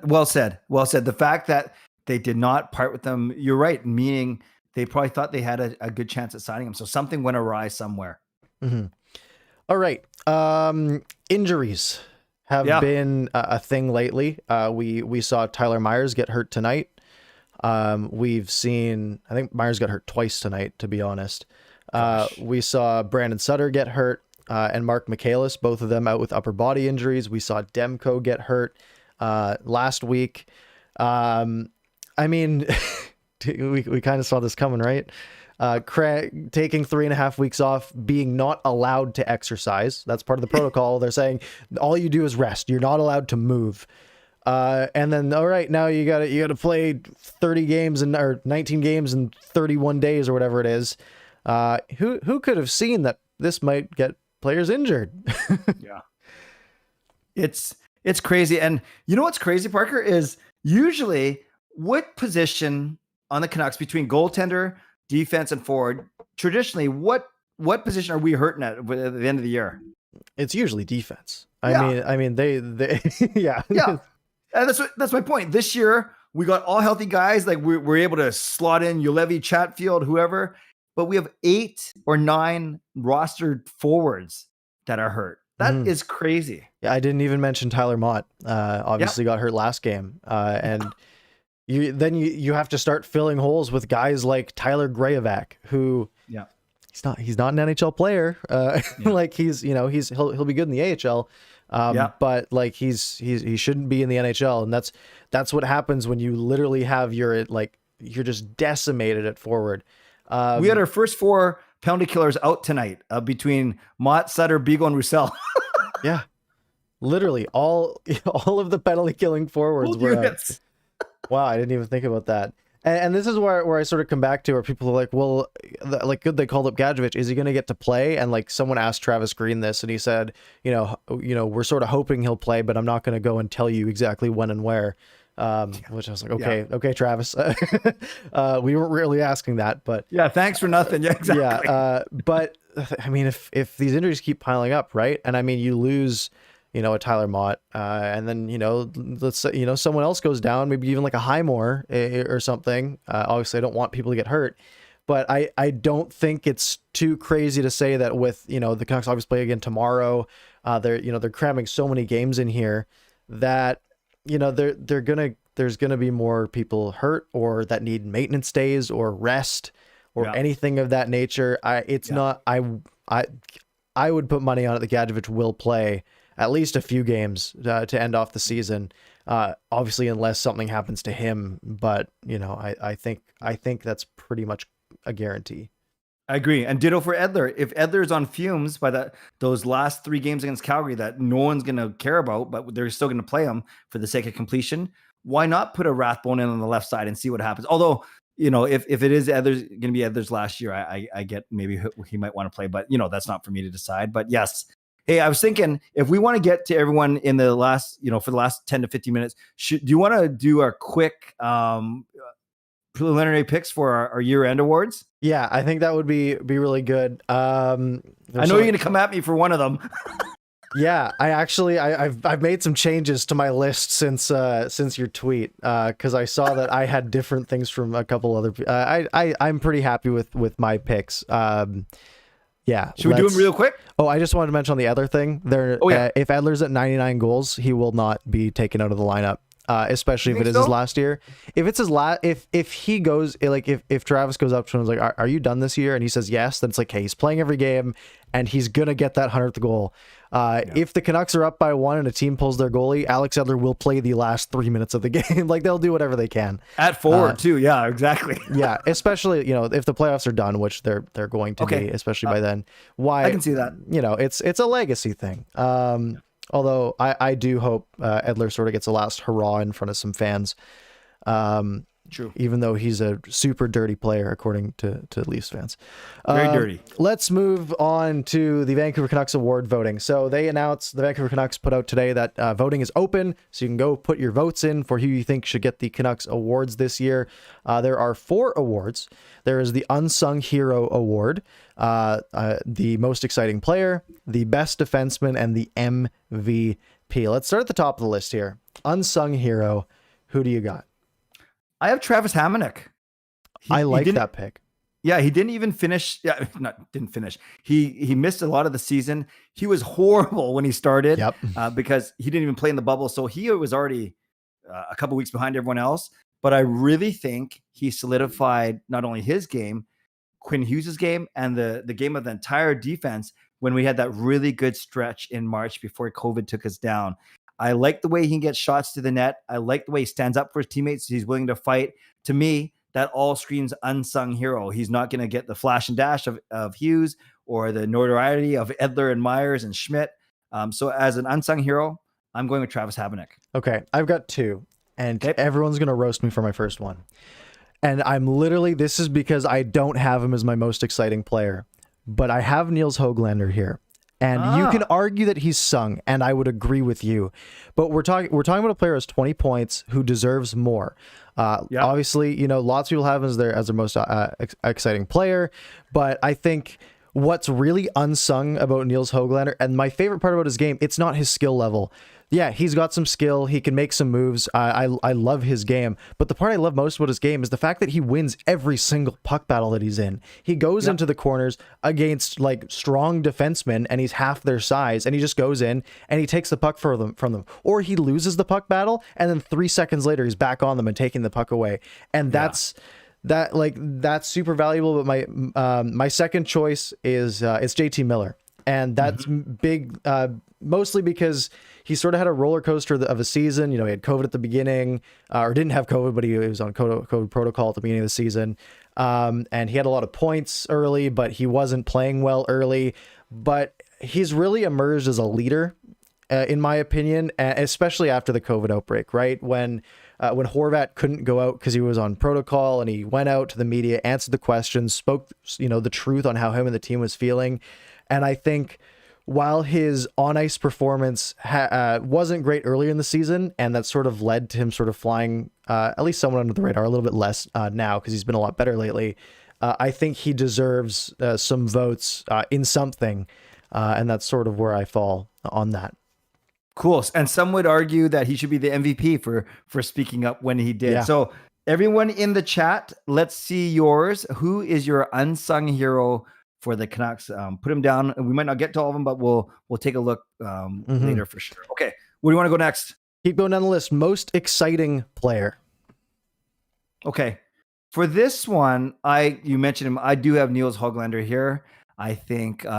Well said. Well said. The fact that they did not part with them, you're right, meaning they probably thought they had a good chance at signing him. So something went awry somewhere. All right. Injuries have been a thing lately. We saw Tyler Myers get hurt tonight. We've seen, I think Myers got hurt twice tonight, to be honest. We saw Brandon Sutter get hurt, and Mark Michaelis, both of them out with upper body injuries. We saw Demko get hurt last week. I mean, we kind of saw this coming, right? Craig taking 3.5 weeks off, being not allowed to exercise. That's part of the protocol. They're saying all you do is rest. You're not allowed to move. And then, all right, now you got to play 30 games or 19 games in 31 days or whatever it is. Who could have seen that this might get players injured? Yeah. It's crazy. And you know what's crazy, Parker, is usually what position on the Canucks between goaltender, defense, and forward, traditionally, what position are we hurting at the end of the year? It's usually defense. I mean, they yeah. And that's my point. This year, we got all healthy guys. Like we're able to slot in Ulevi, Chatfield, whoever, but we have 8 or 9 rostered forwards that are hurt. That is crazy. Yeah, I didn't even mention Tyler Mott. Obviously got hurt last game, and you have to start filling holes with guys like Tyler Grayovac, who he's not an NHL player. Like he'll be good in the AHL, but like he shouldn't be in the NHL, and that's what happens when you literally have you're just decimated at forward. We had our first 4 penalty killers out tonight between Mott, Sutter, Beagle, and Roussel. Yeah, literally all of the penalty killing forwards were out. Wow, I didn't even think about that. And this is where I sort of come back to where people are like, well, like, good, they called up Gadjevich. Is he going to get to play? And like someone asked Travis Green this, and he said, we're sort of hoping he'll play, but I'm not going to go and tell you exactly when and where. Which I was like, okay, Travis. We weren't really asking that, but thanks for nothing. Yeah, exactly. But I mean, if these injuries keep piling up, right? And I mean, you lose, a Tyler Mott, and then, let's say, someone else goes down, maybe even like a Highmore or something. Obviously I don't want people to get hurt, but I don't think it's too crazy to say that with, the Canucks obviously play again tomorrow. They're cramming so many games in here that, there's gonna be more people hurt or that need maintenance days or rest or anything of that nature. I would put money on it that Gadjevich will play at least a few games to end off the season. Obviously, unless something happens to him, but I think that's pretty much a guarantee. I agree. And ditto for Edler. If Edler's on fumes by those last 3 games against Calgary that no one's going to care about, but they're still going to play him for the sake of completion, why not put a Rathbone in on the left side and see what happens? Although, if it is Edler's going to be Edler's last year, I get maybe he might want to play, but that's not for me to decide. But yes, Hey, I was thinking if we want to get to everyone in the last, for the last 10 to 15 minutes, do you want to do a quick preliminary picks for our year-end awards? Yeah, I think that would be really good. I know you're going to come at me for one of them. Yeah, I've made some changes to my list since your tweet because I saw that I had different things from a couple other. I'm pretty happy with my picks. Yeah. Should we do them real quick? Oh, I just wanted to mention on the other thing. If Edler's at 99 goals, he will not be taken out of the lineup. Especially if it is his last year. If it's his last, if he goes, like if Travis goes up to him and is like, are you done this year? And he says yes, then it's like, hey, he's playing every game and he's gonna get that 100th goal. If the Canucks are up by 1 and a team pulls their goalie, Alex Edler will play the last 3 minutes of the game. Like they'll do whatever they can at forward too. Yeah, exactly. Yeah, especially if the playoffs are done, which they're going to be, especially by then. Why I can see that. It's a legacy thing. Although I do hope Edler sort of gets a last hurrah in front of some fans. True. Even though he's a super dirty player, according to Leafs fans. Very dirty. Let's move on to the Vancouver Canucks award voting. So they announced, the Vancouver Canucks put out today that voting is open. So you can go put your votes in for who you think should get the Canucks awards this year. There are 4 awards. There is the Unsung Hero Award, the Most Exciting Player, the Best Defenseman, and the MVP. Let's start at the top of the list here. Unsung Hero. Who do you got? I have Travis Hamonic. I like that pick. Yeah, he didn't even finish. Yeah, didn't finish. He missed a lot of the season. He was horrible when he started because he didn't even play in the bubble. So he was already a couple weeks behind everyone else. But I really think he solidified not only his game, Quinn Hughes' game, and the game of the entire defense when we had that really good stretch in March before COVID took us down. I like the way he can get shots to the net. I like the way he stands up for his teammates. He's willing to fight. To me, that all screams unsung hero. He's not going to get the flash and dash of Hughes or the notoriety of Edler and Myers and Schmidt. So as an unsung hero, I'm going with Travis Hamonic. Okay, I've got 2, and everyone's going to roast me for my first one. And this is because I don't have him as my most exciting player, but I have Niels Höglander here. And you can argue that he's sung, and I would agree with you. But we're talking about a player who has 20 points who deserves more. Obviously, lots of people have him as their most exciting player. But I think what's really unsung about Niels Höglander, and my favorite part about his game, it's not his skill level. Yeah, he's got some skill. He can make some moves. I love his game. But the part I love most about his game is the fact that he wins every single puck battle that he's in. He goes into the corners against like strong defensemen, and he's half their size, and he just goes in and he takes the puck from them. Or he loses the puck battle, and then 3 seconds later he's back on them and taking the puck away. And that's super valuable. But my second choice is it's JT Miller. And that's big, mostly because he sort of had a roller coaster of a season. He had COVID at the beginning, or didn't have COVID, but he was on COVID protocol at the beginning of the season. And he had a lot of points early, but he wasn't playing well early. But he's really emerged as a leader, in my opinion, especially after the COVID outbreak, right? When Horvat couldn't go out because he was on protocol, and he went out to the media, answered the questions, spoke, the truth on how him and the team was feeling. And I think while his on-ice performance wasn't great earlier in the season, and that sort of led to him sort of flying at least somewhat under the radar, a little bit less now because he's been a lot better lately, I think he deserves some votes in something, and that's sort of where I fall on that. Cool. And some would argue that he should be the MVP for speaking up when he did. Yeah. So everyone in the chat, let's see yours. Who is your unsung hero for the Canucks? Put them down. We might not get to all of them, but we'll take a look later for sure. Okay, where do you want to go next? Keep going down the list. Most exciting player. Okay, for this one, you mentioned him. I do have Niels Höglander here. I think for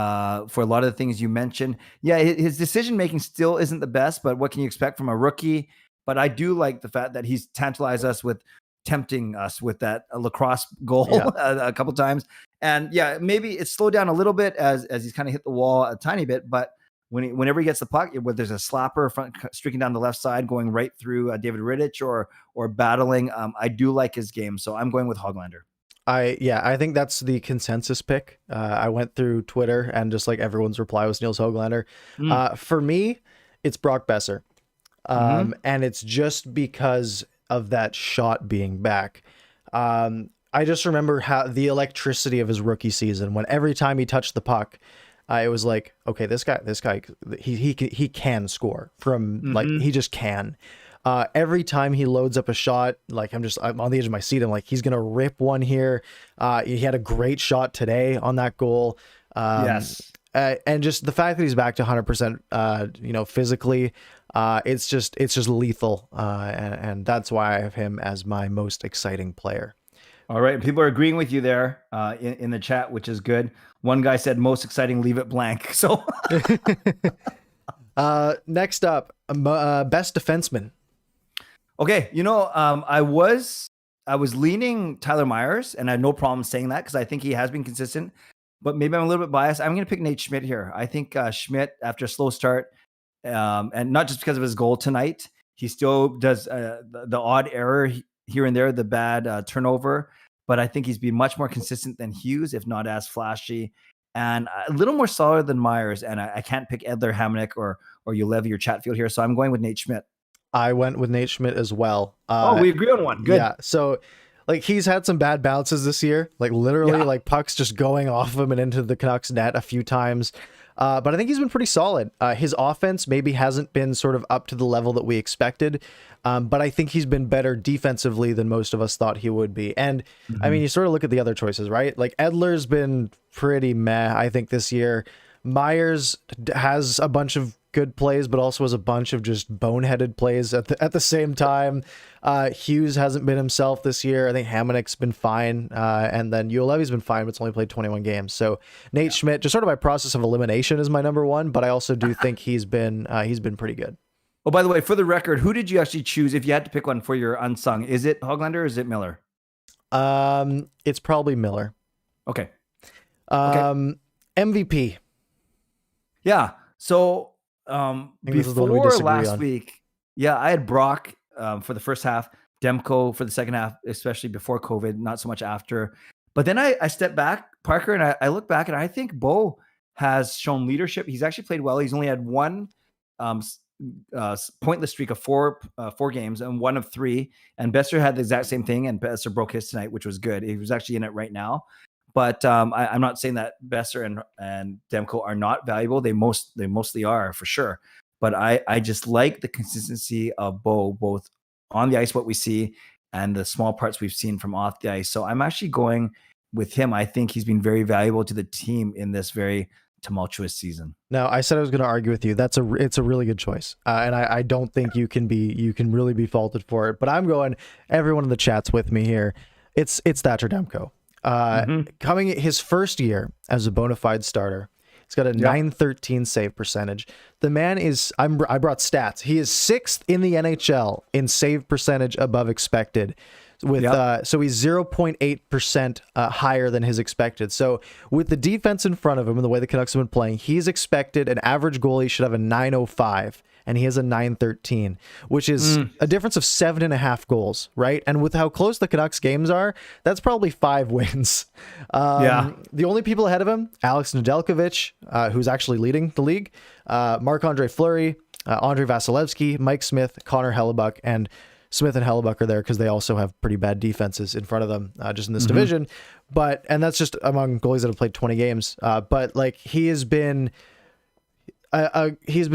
a lot of the things you mentioned, his decision making still isn't the best, but what can you expect from a rookie? But I do like the fact that he's tantalized us with tempting us with that lacrosse goal a couple times. And maybe it's slowed down a little bit as he's kind of hit the wall a tiny bit, but whenever he gets the puck, whether there's a slapper streaking down the left side, going right through David Rittich or battling, I do like his game. So I'm going with Höglander. I think that's the consensus pick. I went through Twitter and just like everyone's reply was Nils Höglander. For me, it's Brock Besser. And it's just because of that shot being back. I just remember how the electricity of his rookie season, when every time he touched the puck, it was like, okay, this guy, he can score from like, he just can. Every time he loads up a shot, like I'm on the edge of my seat. I'm like, he's going to rip one here. He had a great shot today on that goal. Yes. And just the fact that he's back to 100%, physically, it's just lethal. And that's why I have him as my most exciting player. All right. People are agreeing with you there in the chat, which is good. One guy said most exciting, leave it blank. So next up, best defenseman. Okay, I was leaning Tyler Myers, and I had no problem saying that because I think he has been consistent. But maybe I'm a little bit biased. I'm going to pick Nate Schmidt here. I think Schmidt, after a slow start, and not just because of his goal tonight, he still does the odd error here and there, the bad turnover. But I think he's been much more consistent than Hughes, if not as flashy, and a little more solid than Myers. And I can't pick Edler, Hamonic, or Ulevi or Chatfield here, so I'm going with Nate Schmidt. I went with Nate Schmidt as well. We agree on one. Good. Yeah. So, like, he's had some bad bounces this year. Like, literally, like pucks just going off of him and into the Canucks net a few times. But I think he's been pretty solid. His offense maybe hasn't been sort of up to the level that we expected. But I think he's been better defensively than most of us thought he would be. And I mean, you sort of look at the other choices, right? Like, Edler's been pretty meh, I think, this year. Myers has a bunch of good plays, but also has a bunch of just boneheaded plays at the same time. Hughes hasn't been himself this year. I think Hamonic's been fine. And then Ulevi's been fine, but it's only played 21 games. So Nate Schmidt, just sort of by process of elimination, is my number one, but I also do think he's been pretty good. Oh, by the way, for the record, who did you actually choose if you had to pick one for your unsung? Is it Höglander or is it Miller? It's probably Miller. Okay. MVP. Yeah. So before last week, I had Brock for the first half, Demko for the second half, especially before COVID, not so much after. But then I stepped back, Parker, and I look back, and I think Bo has shown leadership. He's actually played well. He's only had one pointless streak of four games and one of three. And Besser had the exact same thing, and Besser broke his tonight, which was good. He was actually in it right now. But I'm not saying that Besser and Demko are not valuable. They mostly are, for sure. But I just like the consistency of Bo, both on the ice, what we see, and the small parts we've seen from off the ice. So I'm actually going with him. I think he's been very valuable to the team in this very tumultuous season. No, I said I was going to argue with you. It's a really good choice, and I don't think you can really be faulted for it. But I'm going. Everyone in the chat's with me here. It's Thatcher Demko. Coming his first year as a bona fide starter, he's got a .913 save percentage. The man is, I brought stats. He is 6th in the NHL in save percentage above expected. With so he's 0.8% higher than his expected. So with the defense in front of him and the way the Canucks have been playing, he's expected an average goalie should have a .905. And he has a .913, which is a difference of 7.5 goals, right? And with how close the Canucks games are, that's probably 5 wins. The only people ahead of him, Alex Nedeljkovic, who's actually leading the league, Marc-Andre Fleury, Andrei Vasilevsky, Mike Smith, Connor Hellebuck, and Smith and Hellebuck are there because they also have pretty bad defenses in front of them just in this division. And that's just among goalies that have played 20 games. But like he's been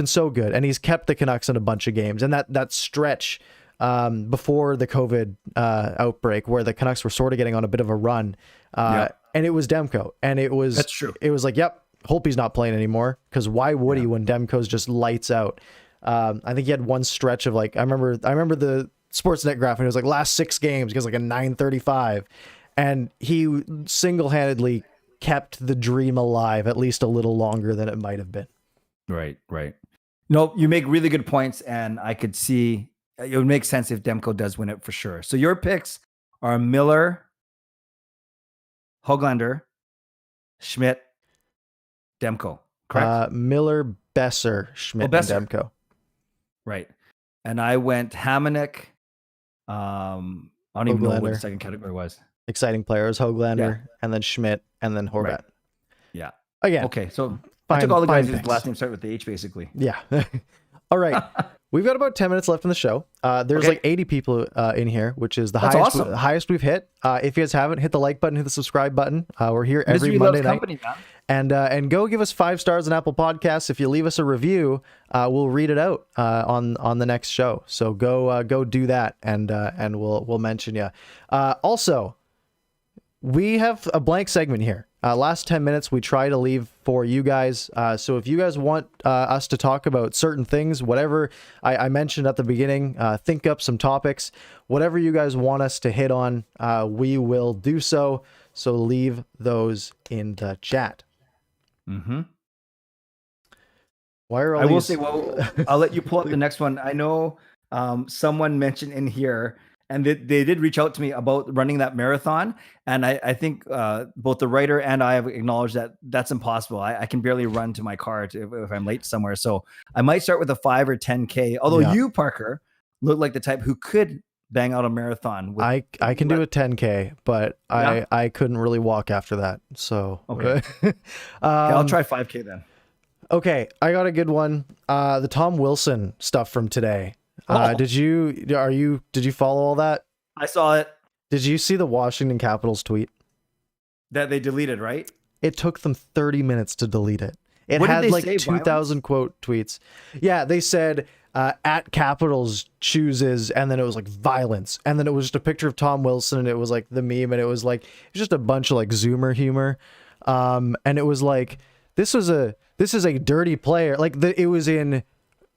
so good, and he's kept the Canucks in a bunch of games. And that stretch before the COVID outbreak, where the Canucks were sort of getting on a bit of a run, and it was Demko, and that's true. It was like, hope he's not playing anymore, because why would he when Demko's just lights out? I think he had one stretch of like I remember the Sportsnet graph, and it was like last 6 games he has like a .935, and he single-handedly kept the dream alive at least a little longer than it might have been. Right. No, you make really good points, and I could see it would make sense if Demko does win it for sure. So your picks are Miller, Höglander, Schmidt, Demko, correct? Miller, Besser, Schmidt, Besser. and Demko. Right. And I went Hamonic, I don't even know what the Höglander. second category was. Exciting players, Höglander, and then Schmidt, and then Horvat. Right. Yeah. Again. Okay, so I Fine- took all the guys fine whose picks. last name start with the H, basically. Yeah. All right. We've got about 10 minutes left in the show. There's Okay. like 80 people in here, which is the That's highest awesome. highest we've hit. If you guys haven't, hit the like button, hit the subscribe button. We're here every Misery Monday loves night. company, man. And go give us 5 stars on Apple Podcasts. If you leave us a review, we'll read it out on the next show. So go do that, and we'll mention you. Also, we have a blank segment here. Last 10 minutes we try to leave for you guys. So if you guys want us to talk about certain things, whatever I mentioned at the beginning, think up some topics, whatever you guys want us to hit on, we will do so. So leave those in the chat. Mm-hmm. Why are all I will these- say, well, I'll let you pull up the next one. I know someone mentioned in here, and they did reach out to me about running that marathon. And I think both the writer and I have acknowledged that that's impossible. I can barely run to my car if I'm late somewhere. So I might start with a 5 or 10K. Although Yeah. you, Parker, look like the type who could bang out a marathon. With, I can do a 10K, but Yeah? I couldn't really walk after that. So Okay. Okay, I'll try 5K then. Okay, I got a good one. The Tom Wilson stuff from today. Oh. Did you follow all that? I saw it Did you see the Washington Capitals tweet? that they deleted, right? It took them 30 minutes to delete it. It What did had they like say, 2,000 quote tweets. Yeah, they said at Capitals chooses, and then it was like violence, and then it was just a picture of Tom Wilson, and it was like the meme, and it was just a bunch of like Zoomer humor, and it was like this is a dirty player. Like it was in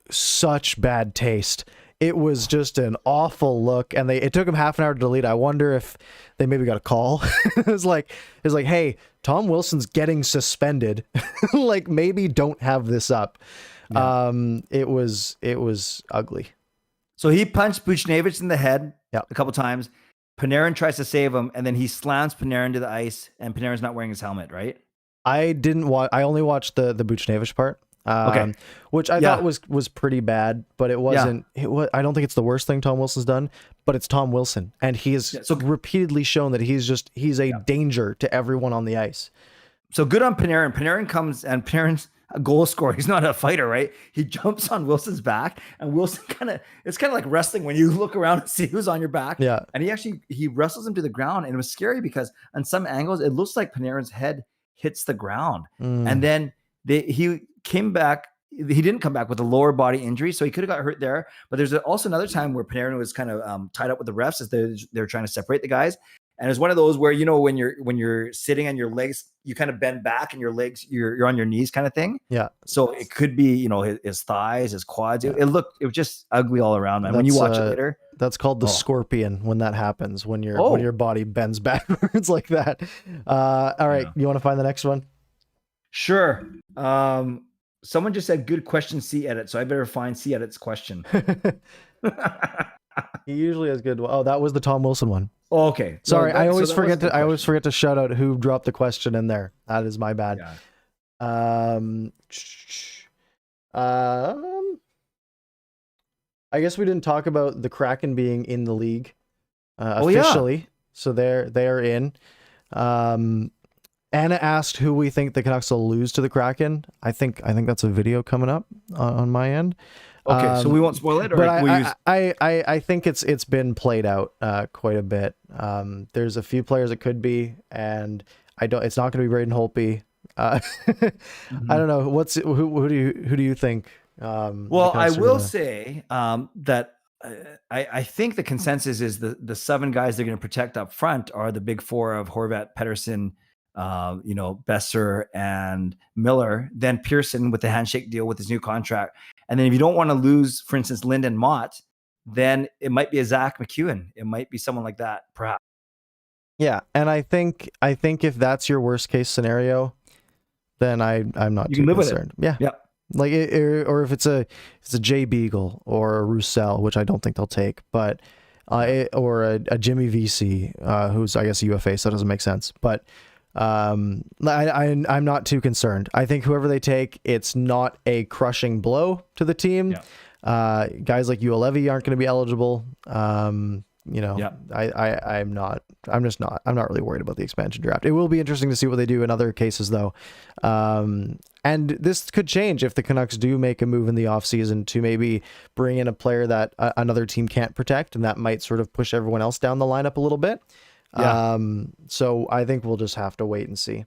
such bad taste. It was just an awful look, and it took them half an hour to delete. I wonder if they maybe got a call. It was like, hey, Tom Wilson's getting suspended. Like maybe don't have this up. Yeah. It was ugly. So he punched Buchnevich in the head Yeah. a couple times. Panarin tries to save him, and then he slams Panarin to the ice, and Panarin's not wearing his helmet, right? I didn't watch. I only watched the Buchnevich part. Okay. Which I Yeah. thought was pretty bad, but it wasn't. I don't think it's the worst thing Tom Wilson's done, but it's Tom Wilson, and he has Yeah, so- repeatedly shown that he's a danger to everyone on the ice. So good on Panarin. Panarin comes, and Panarin's a goal scorer. He's not a fighter, right? He jumps on Wilson's back, and Wilson it's kind of like wrestling when you look around and see who's on your back. Yeah. And he wrestles him to the ground, and it was scary because on some angles it looks like Panarin's head hits the ground. And then he came back. He didn't come back with a lower body injury, so he could have got hurt there. But there's also another time where Panarin was kind of tied up with the refs as they're trying to separate the guys. And it's one of those where, when you're sitting and your legs, you kind of bend back and your legs, you're on your knees kind of thing. Yeah. So it could be, his thighs, his quads. It was just ugly all around, man. When you watch it later. That's called the scorpion when that happens, when your body bends backwards like that. All right. Yeah. You want to find the next one? Sure. Someone just said, good question, C edit. So I better find C edit's question. He usually has good. Oh, that was the Tom Wilson one. Oh, okay. Sorry, No, I that always was a forget good to. I always question. forget to shout out who dropped the question in there. That is my bad. Yeah. I guess we didn't talk about the Kraken being in the league Oh, yeah. officially, so they're in. Anna asked who we think the Canucks will lose to the Kraken. I think that's a video coming up on my end. Okay, so we won't spoil it, or But we'll use. I think it's been played out quite a bit. There's a few players it could be, and it's not going to be Braden Holtby. I don't know. Who do you think? Well, I will say that I think the consensus is the 7 guys they're going to protect up front are the big 4 of Horvat, Pettersson, Besser, and Miller. Then Pearson with the handshake deal with his new contract. And then if you don't want to lose, for instance, Lyndon Mott, then it might be a Zach McEwen. It might be someone like that, perhaps. Yeah, and I think if that's your worst case scenario, then I'm not You too can live with it. concerned. Yeah. Yep. Like or if it's a Jay Beagle or a Roussel, which I don't think they'll take, but or a Jimmy VC, who's I guess a UFA, so that doesn't make sense. But I'm not too concerned. I think whoever they take, it's not a crushing blow to the team. Yeah. Guys like Ulevi aren't going to be eligible. I'm not really worried about the expansion draft. It will be interesting to see what they do in other cases though. And this could change if the Canucks do make a move in the offseason to maybe bring in a player that another team can't protect, and that might sort of push everyone else down the lineup a little bit. Yeah. So I think we'll just have to wait and see.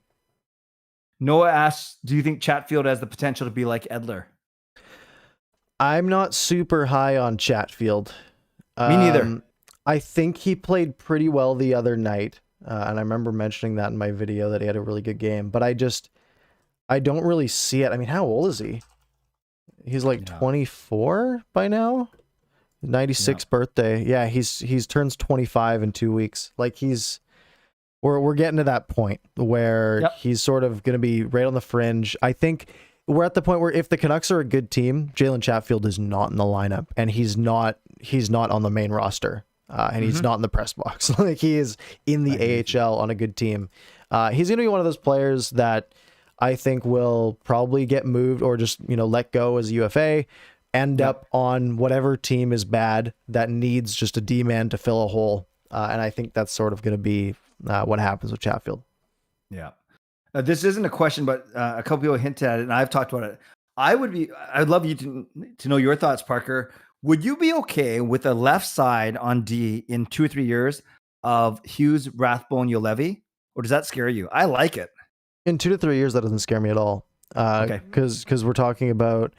Noah asks, do you think Chatfield has the potential to be like Edler? I'm not super high on Chatfield. Me neither. I think he played pretty well the other night. And I remember mentioning that in my video that he had a really good game, but I don't really see it. I mean, how old is he? He's like 24 by now. 96 birthday. Yeah, he's turns 25 in 2 weeks. Like we're getting to that point where he's sort of going to be right on the fringe. I think we're at the point where if the Canucks are a good team, Jalen Chatfield is not in the lineup, and he's not on the main roster, and he's not in the press box. Like he is in the AHL on a good team. He's going to be one of those players that I think will probably get moved or just, let go as a UFA, end up on whatever team is bad that needs just a D-man to fill a hole. And I think that's sort of going to be what happens with Chatfield. Yeah. This isn't a question, but a couple people hinted at it, and I've talked about it. I'd love you to know your thoughts, Parker. Would you be okay with a left side on D in 2 or 3 years of Hughes, Rathbone, Ulevi? Or does that scare you? I like it. In 2 to 3 years, that doesn't scare me at all. Okay. Because we're talking about,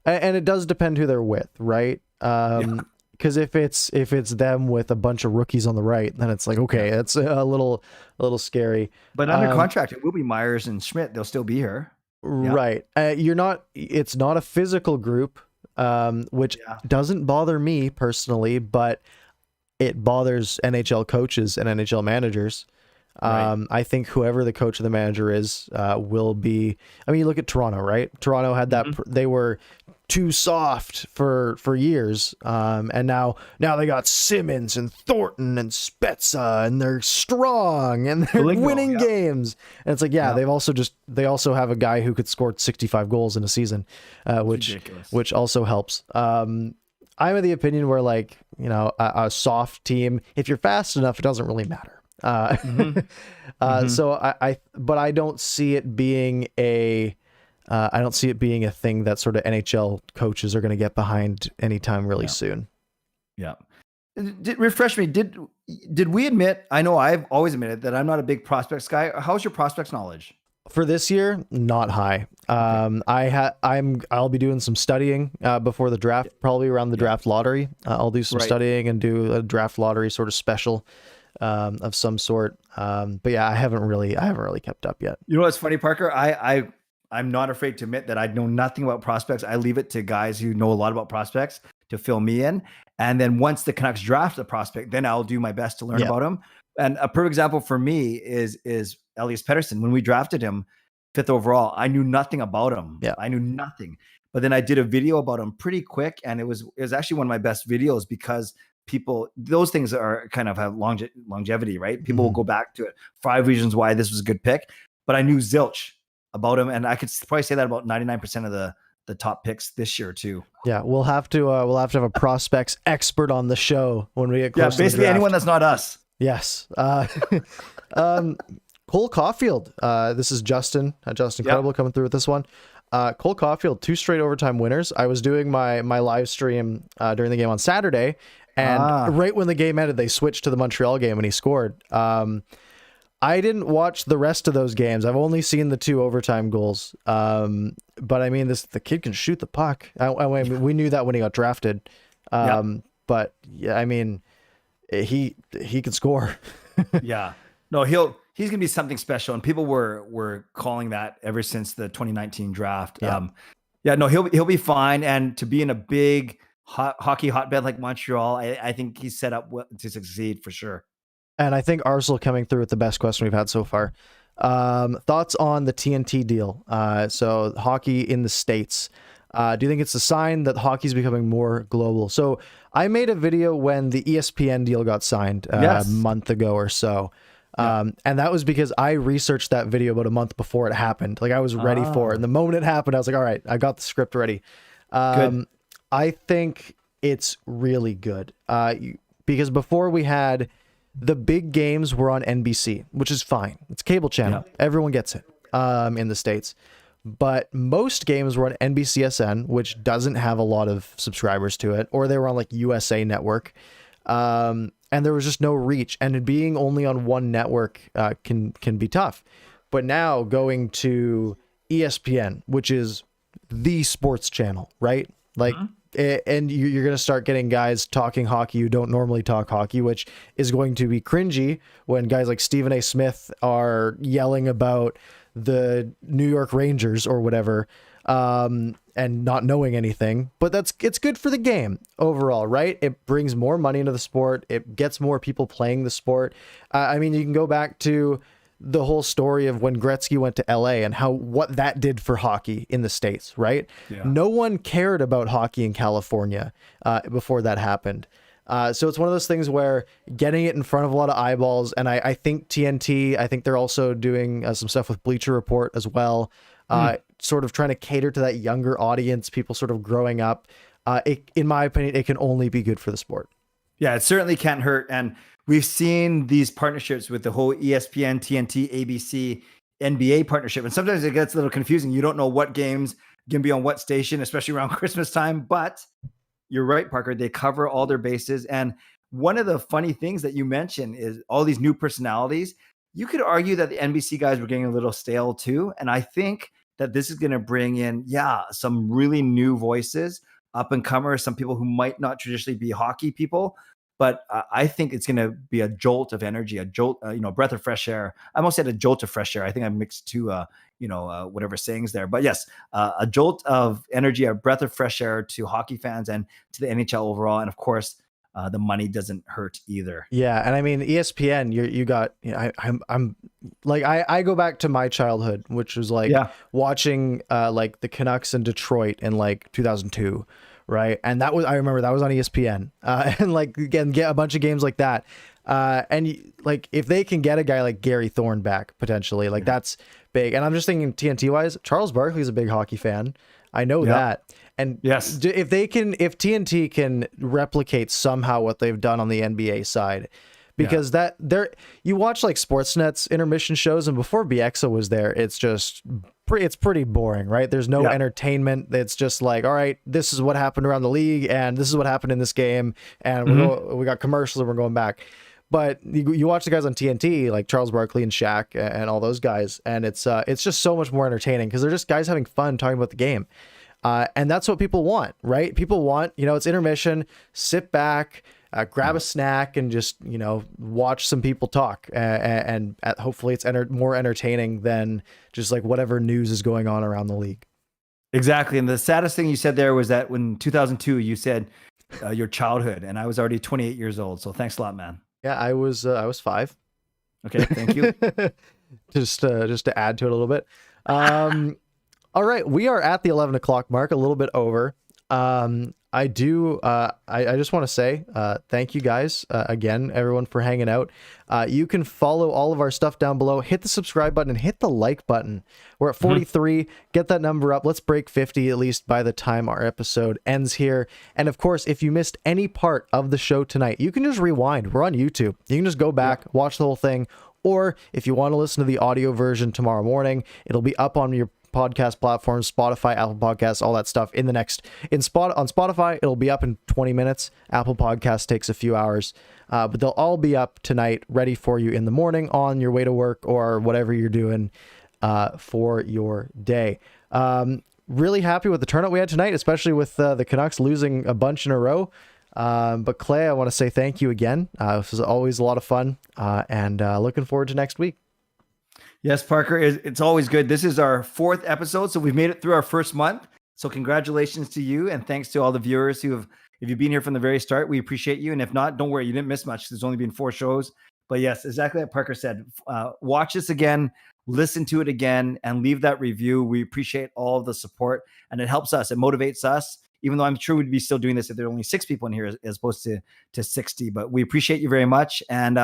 and it does depend who they're with, right? Because if it's them with a bunch of rookies on the right, then it's like, okay, it's a little scary. But under contract, it will be Myers and Schmidt. They'll still be here. Right. It's not a physical group, which doesn't bother me personally, but it bothers NHL coaches and NHL managers. Right. I think whoever the coach or the manager is will be. I mean, you look at Toronto, right? Toronto had that. They were too soft for years, and now they got Simmons and Thornton and Spezza, and they're strong and they're winning games. And it's like, they also have a guy who could score 65 goals in a season, which also helps. I'm of the opinion where a soft team, if you're fast enough, it doesn't really matter. So I don't see it being a thing that sort of NHL coaches are going to get behind anytime really soon. Yeah. Refresh me. Did we admit, I know I've always admitted that I'm not a big prospects guy. How's your prospects knowledge? For this year, not high. I'll be doing some studying before the draft, probably around the draft lottery. I'll do some studying and do a draft lottery sort of special of some sort. But yeah, I haven't really kept up yet. You know what's funny, Parker? I'm not afraid to admit that I know nothing about prospects. I leave it to guys who know a lot about prospects to fill me in. And then once the Canucks draft a prospect, then I'll do my best to learn about him. And a perfect example for me is Elias Pettersson. When we drafted him 5th overall, I knew nothing about him. Yeah. I knew nothing. But then I did a video about him pretty quick. And it was actually one of my best videos because those things are kind of have longevity, right? People will go back to it. 5 reasons why this was a good pick. But I knew zilch about him, and I could probably say that about 99% of the top picks this year too. Yeah, we'll have to have a prospects expert on the show when we get close. Yeah, basically anyone that's not us. Yes. Cole Caulfield. This is Justin. Justin Credible coming through with this one. Cole Caulfield, 2 straight overtime winners. I was doing my live stream during the game on Saturday, and right when the game ended, they switched to the Montreal game and he scored. I didn't watch the rest of those games. I've only seen the 2 overtime goals. But I mean, the kid can shoot the puck. I mean, we knew that when he got drafted. But yeah, I mean, he can score. Yeah. No, he's gonna be something special, and people were calling that ever since the 2019 draft. He'll be fine, and to be in a big hockey hotbed like Montreal, I think he's set up to succeed for sure. And I think Arsenal coming through with the best question we've had so far. Thoughts on the TNT deal? So hockey in the States. Do you think it's a sign that hockey's becoming more global? So I made a video when the ESPN deal got signed a month ago or so. And that was because I researched that video about a month before it happened. Like I was ready for it. And the moment it happened, I was like, all right, I got the script ready. Good. I think it's really good. because before we had the big games were on NBC, which is fine. It's a cable channel. Yeah. Everyone gets it in the States. But most games were on NBCSN, which doesn't have a lot of subscribers to it, or they were on like USA Network. And there was just no reach. And being only on one network can be tough. But now going to ESPN, which is the sports channel, right? Like, and you're going to start getting guys talking hockey who don't normally talk hockey, which is going to be cringy when guys like Stephen A. Smith are yelling about the New York Rangers or whatever, and not knowing anything. But it's good for the game overall, right? It brings more money into the sport. It gets more people playing the sport. I mean, you can go back to the whole story of when Gretzky went to LA and what that did for hockey in the States, right? Yeah. No one cared about hockey in California before that happened. So it's one of those things where getting it in front of a lot of eyeballs, and I think TNT, I think they're also doing some stuff with Bleacher Report as well, sort of trying to cater to that younger audience, people sort of growing up. In my opinion, it can only be good for the sport. Yeah, it certainly can't hurt. And we've seen these partnerships with the whole ESPN, TNT, ABC, NBA partnership. And sometimes it gets a little confusing. You don't know what games can be on what station, especially around Christmas time. But you're right, Parker. They cover all their bases. And one of the funny things that you mentioned is all these new personalities. You could argue that the NBC guys were getting a little stale too. And I think that this is going to bring in, some really new voices, up and comers, some people who might not traditionally be hockey people. But I think it's going to be a jolt of energy, a jolt, breath of fresh air. I almost said a jolt of fresh air. I think I mixed two, whatever sayings there. But yes, a jolt of energy, a breath of fresh air to hockey fans and to the NHL overall. And of course, the money doesn't hurt either. Yeah, and I mean ESPN, you got. I'm like I go back to my childhood, which was like watching like the Canucks in Detroit in like 2002. Right. And I remember that was on ESPN and like, again, get a bunch of games like that. And like, if they can get a guy like Gary Thorne back potentially, like that's big. And I'm just thinking TNT wise, Charles Barkley's a big hockey fan. I know that. And yes, if TNT can replicate somehow what they've done on the NBA side, because you watch like Sportsnet's intermission shows, and before BXO was there, it's pretty boring, right? There's no entertainment. It's just like, all right, this is what happened around the league, and this is what happened in this game, and we got commercials, and we're going back. But you watch the guys on TNT, like Charles Barkley and Shaq and all those guys, and it's just so much more entertaining because they're just guys having fun talking about the game. And that's what people want, right? People want, it's intermission, sit back, grab a snack and just, watch some people talk. And hopefully it's more entertaining than just like whatever news is going on around the league. Exactly. And the saddest thing you said there was that when 2002, you said your childhood, and I was already 28 years old. So thanks a lot, man. Yeah, I was 5. Okay. Thank you. just to add to it a little bit. All right, we are at the 11 o'clock mark, a little bit over. I just want to say thank you guys again, everyone, for hanging out. You can follow all of our stuff down below. Hit the subscribe button and hit the like button. We're at 43. Get that number up. Let's break 50 at least by the time our episode ends here. And of course, if you missed any part of the show tonight, you can just rewind. We're on YouTube. You can just go back, watch the whole thing. Or if you want to listen to the audio version tomorrow morning, it'll be up on your podcast platforms, Spotify, Apple Podcasts, all that stuff on Spotify. It'll be up in 20 minutes. Apple Podcasts takes a few hours, but they'll all be up tonight, ready for you in the morning on your way to work or whatever you're doing for your day. Really happy with the turnout we had tonight, especially with the Canucks losing a bunch in a row. But Clay, I want to say thank you again. This was always a lot of fun, and looking forward to next week. Yes, Parker, it's always good. This is our 4th episode, so we've made it through our first month. So congratulations to you, and thanks to all the viewers if you've been here from the very start, we appreciate you. And if not, don't worry, you didn't miss much. There's only been 4 shows. But yes, exactly like Parker said, watch this again, listen to it again, and leave that review. We appreciate all of the support, and it helps us. It motivates us, even though I'm sure we'd be still doing this if there are only 6 people in here as opposed to 60. But we appreciate you very much. And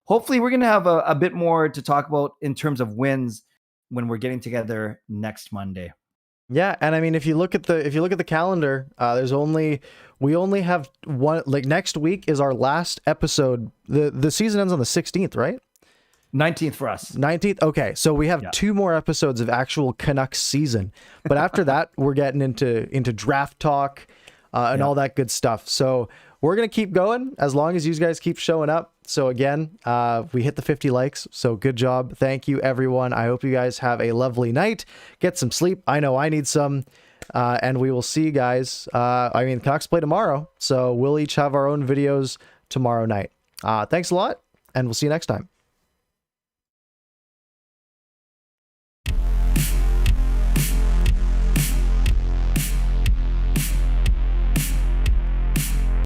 hopefully we're going to have a bit more to talk about in terms of wins when we're getting together next Monday. Yeah, and I mean, if you look at the calendar, we only have one. Like next week is our last episode. The season ends on the 16th, right? 19th for us. 19th. Okay, so we have 2 more episodes of actual Canucks season, but after that, we're getting into draft talk and all that good stuff. So we're gonna keep going as long as you guys keep showing up. So again, we hit the 50 likes. So good job. Thank you, everyone. I hope you guys have a lovely night. Get some sleep. I know I need some. And we will see you guys. Canucks play tomorrow. So we'll each have our own videos tomorrow night. Thanks a lot, and we'll see you next time.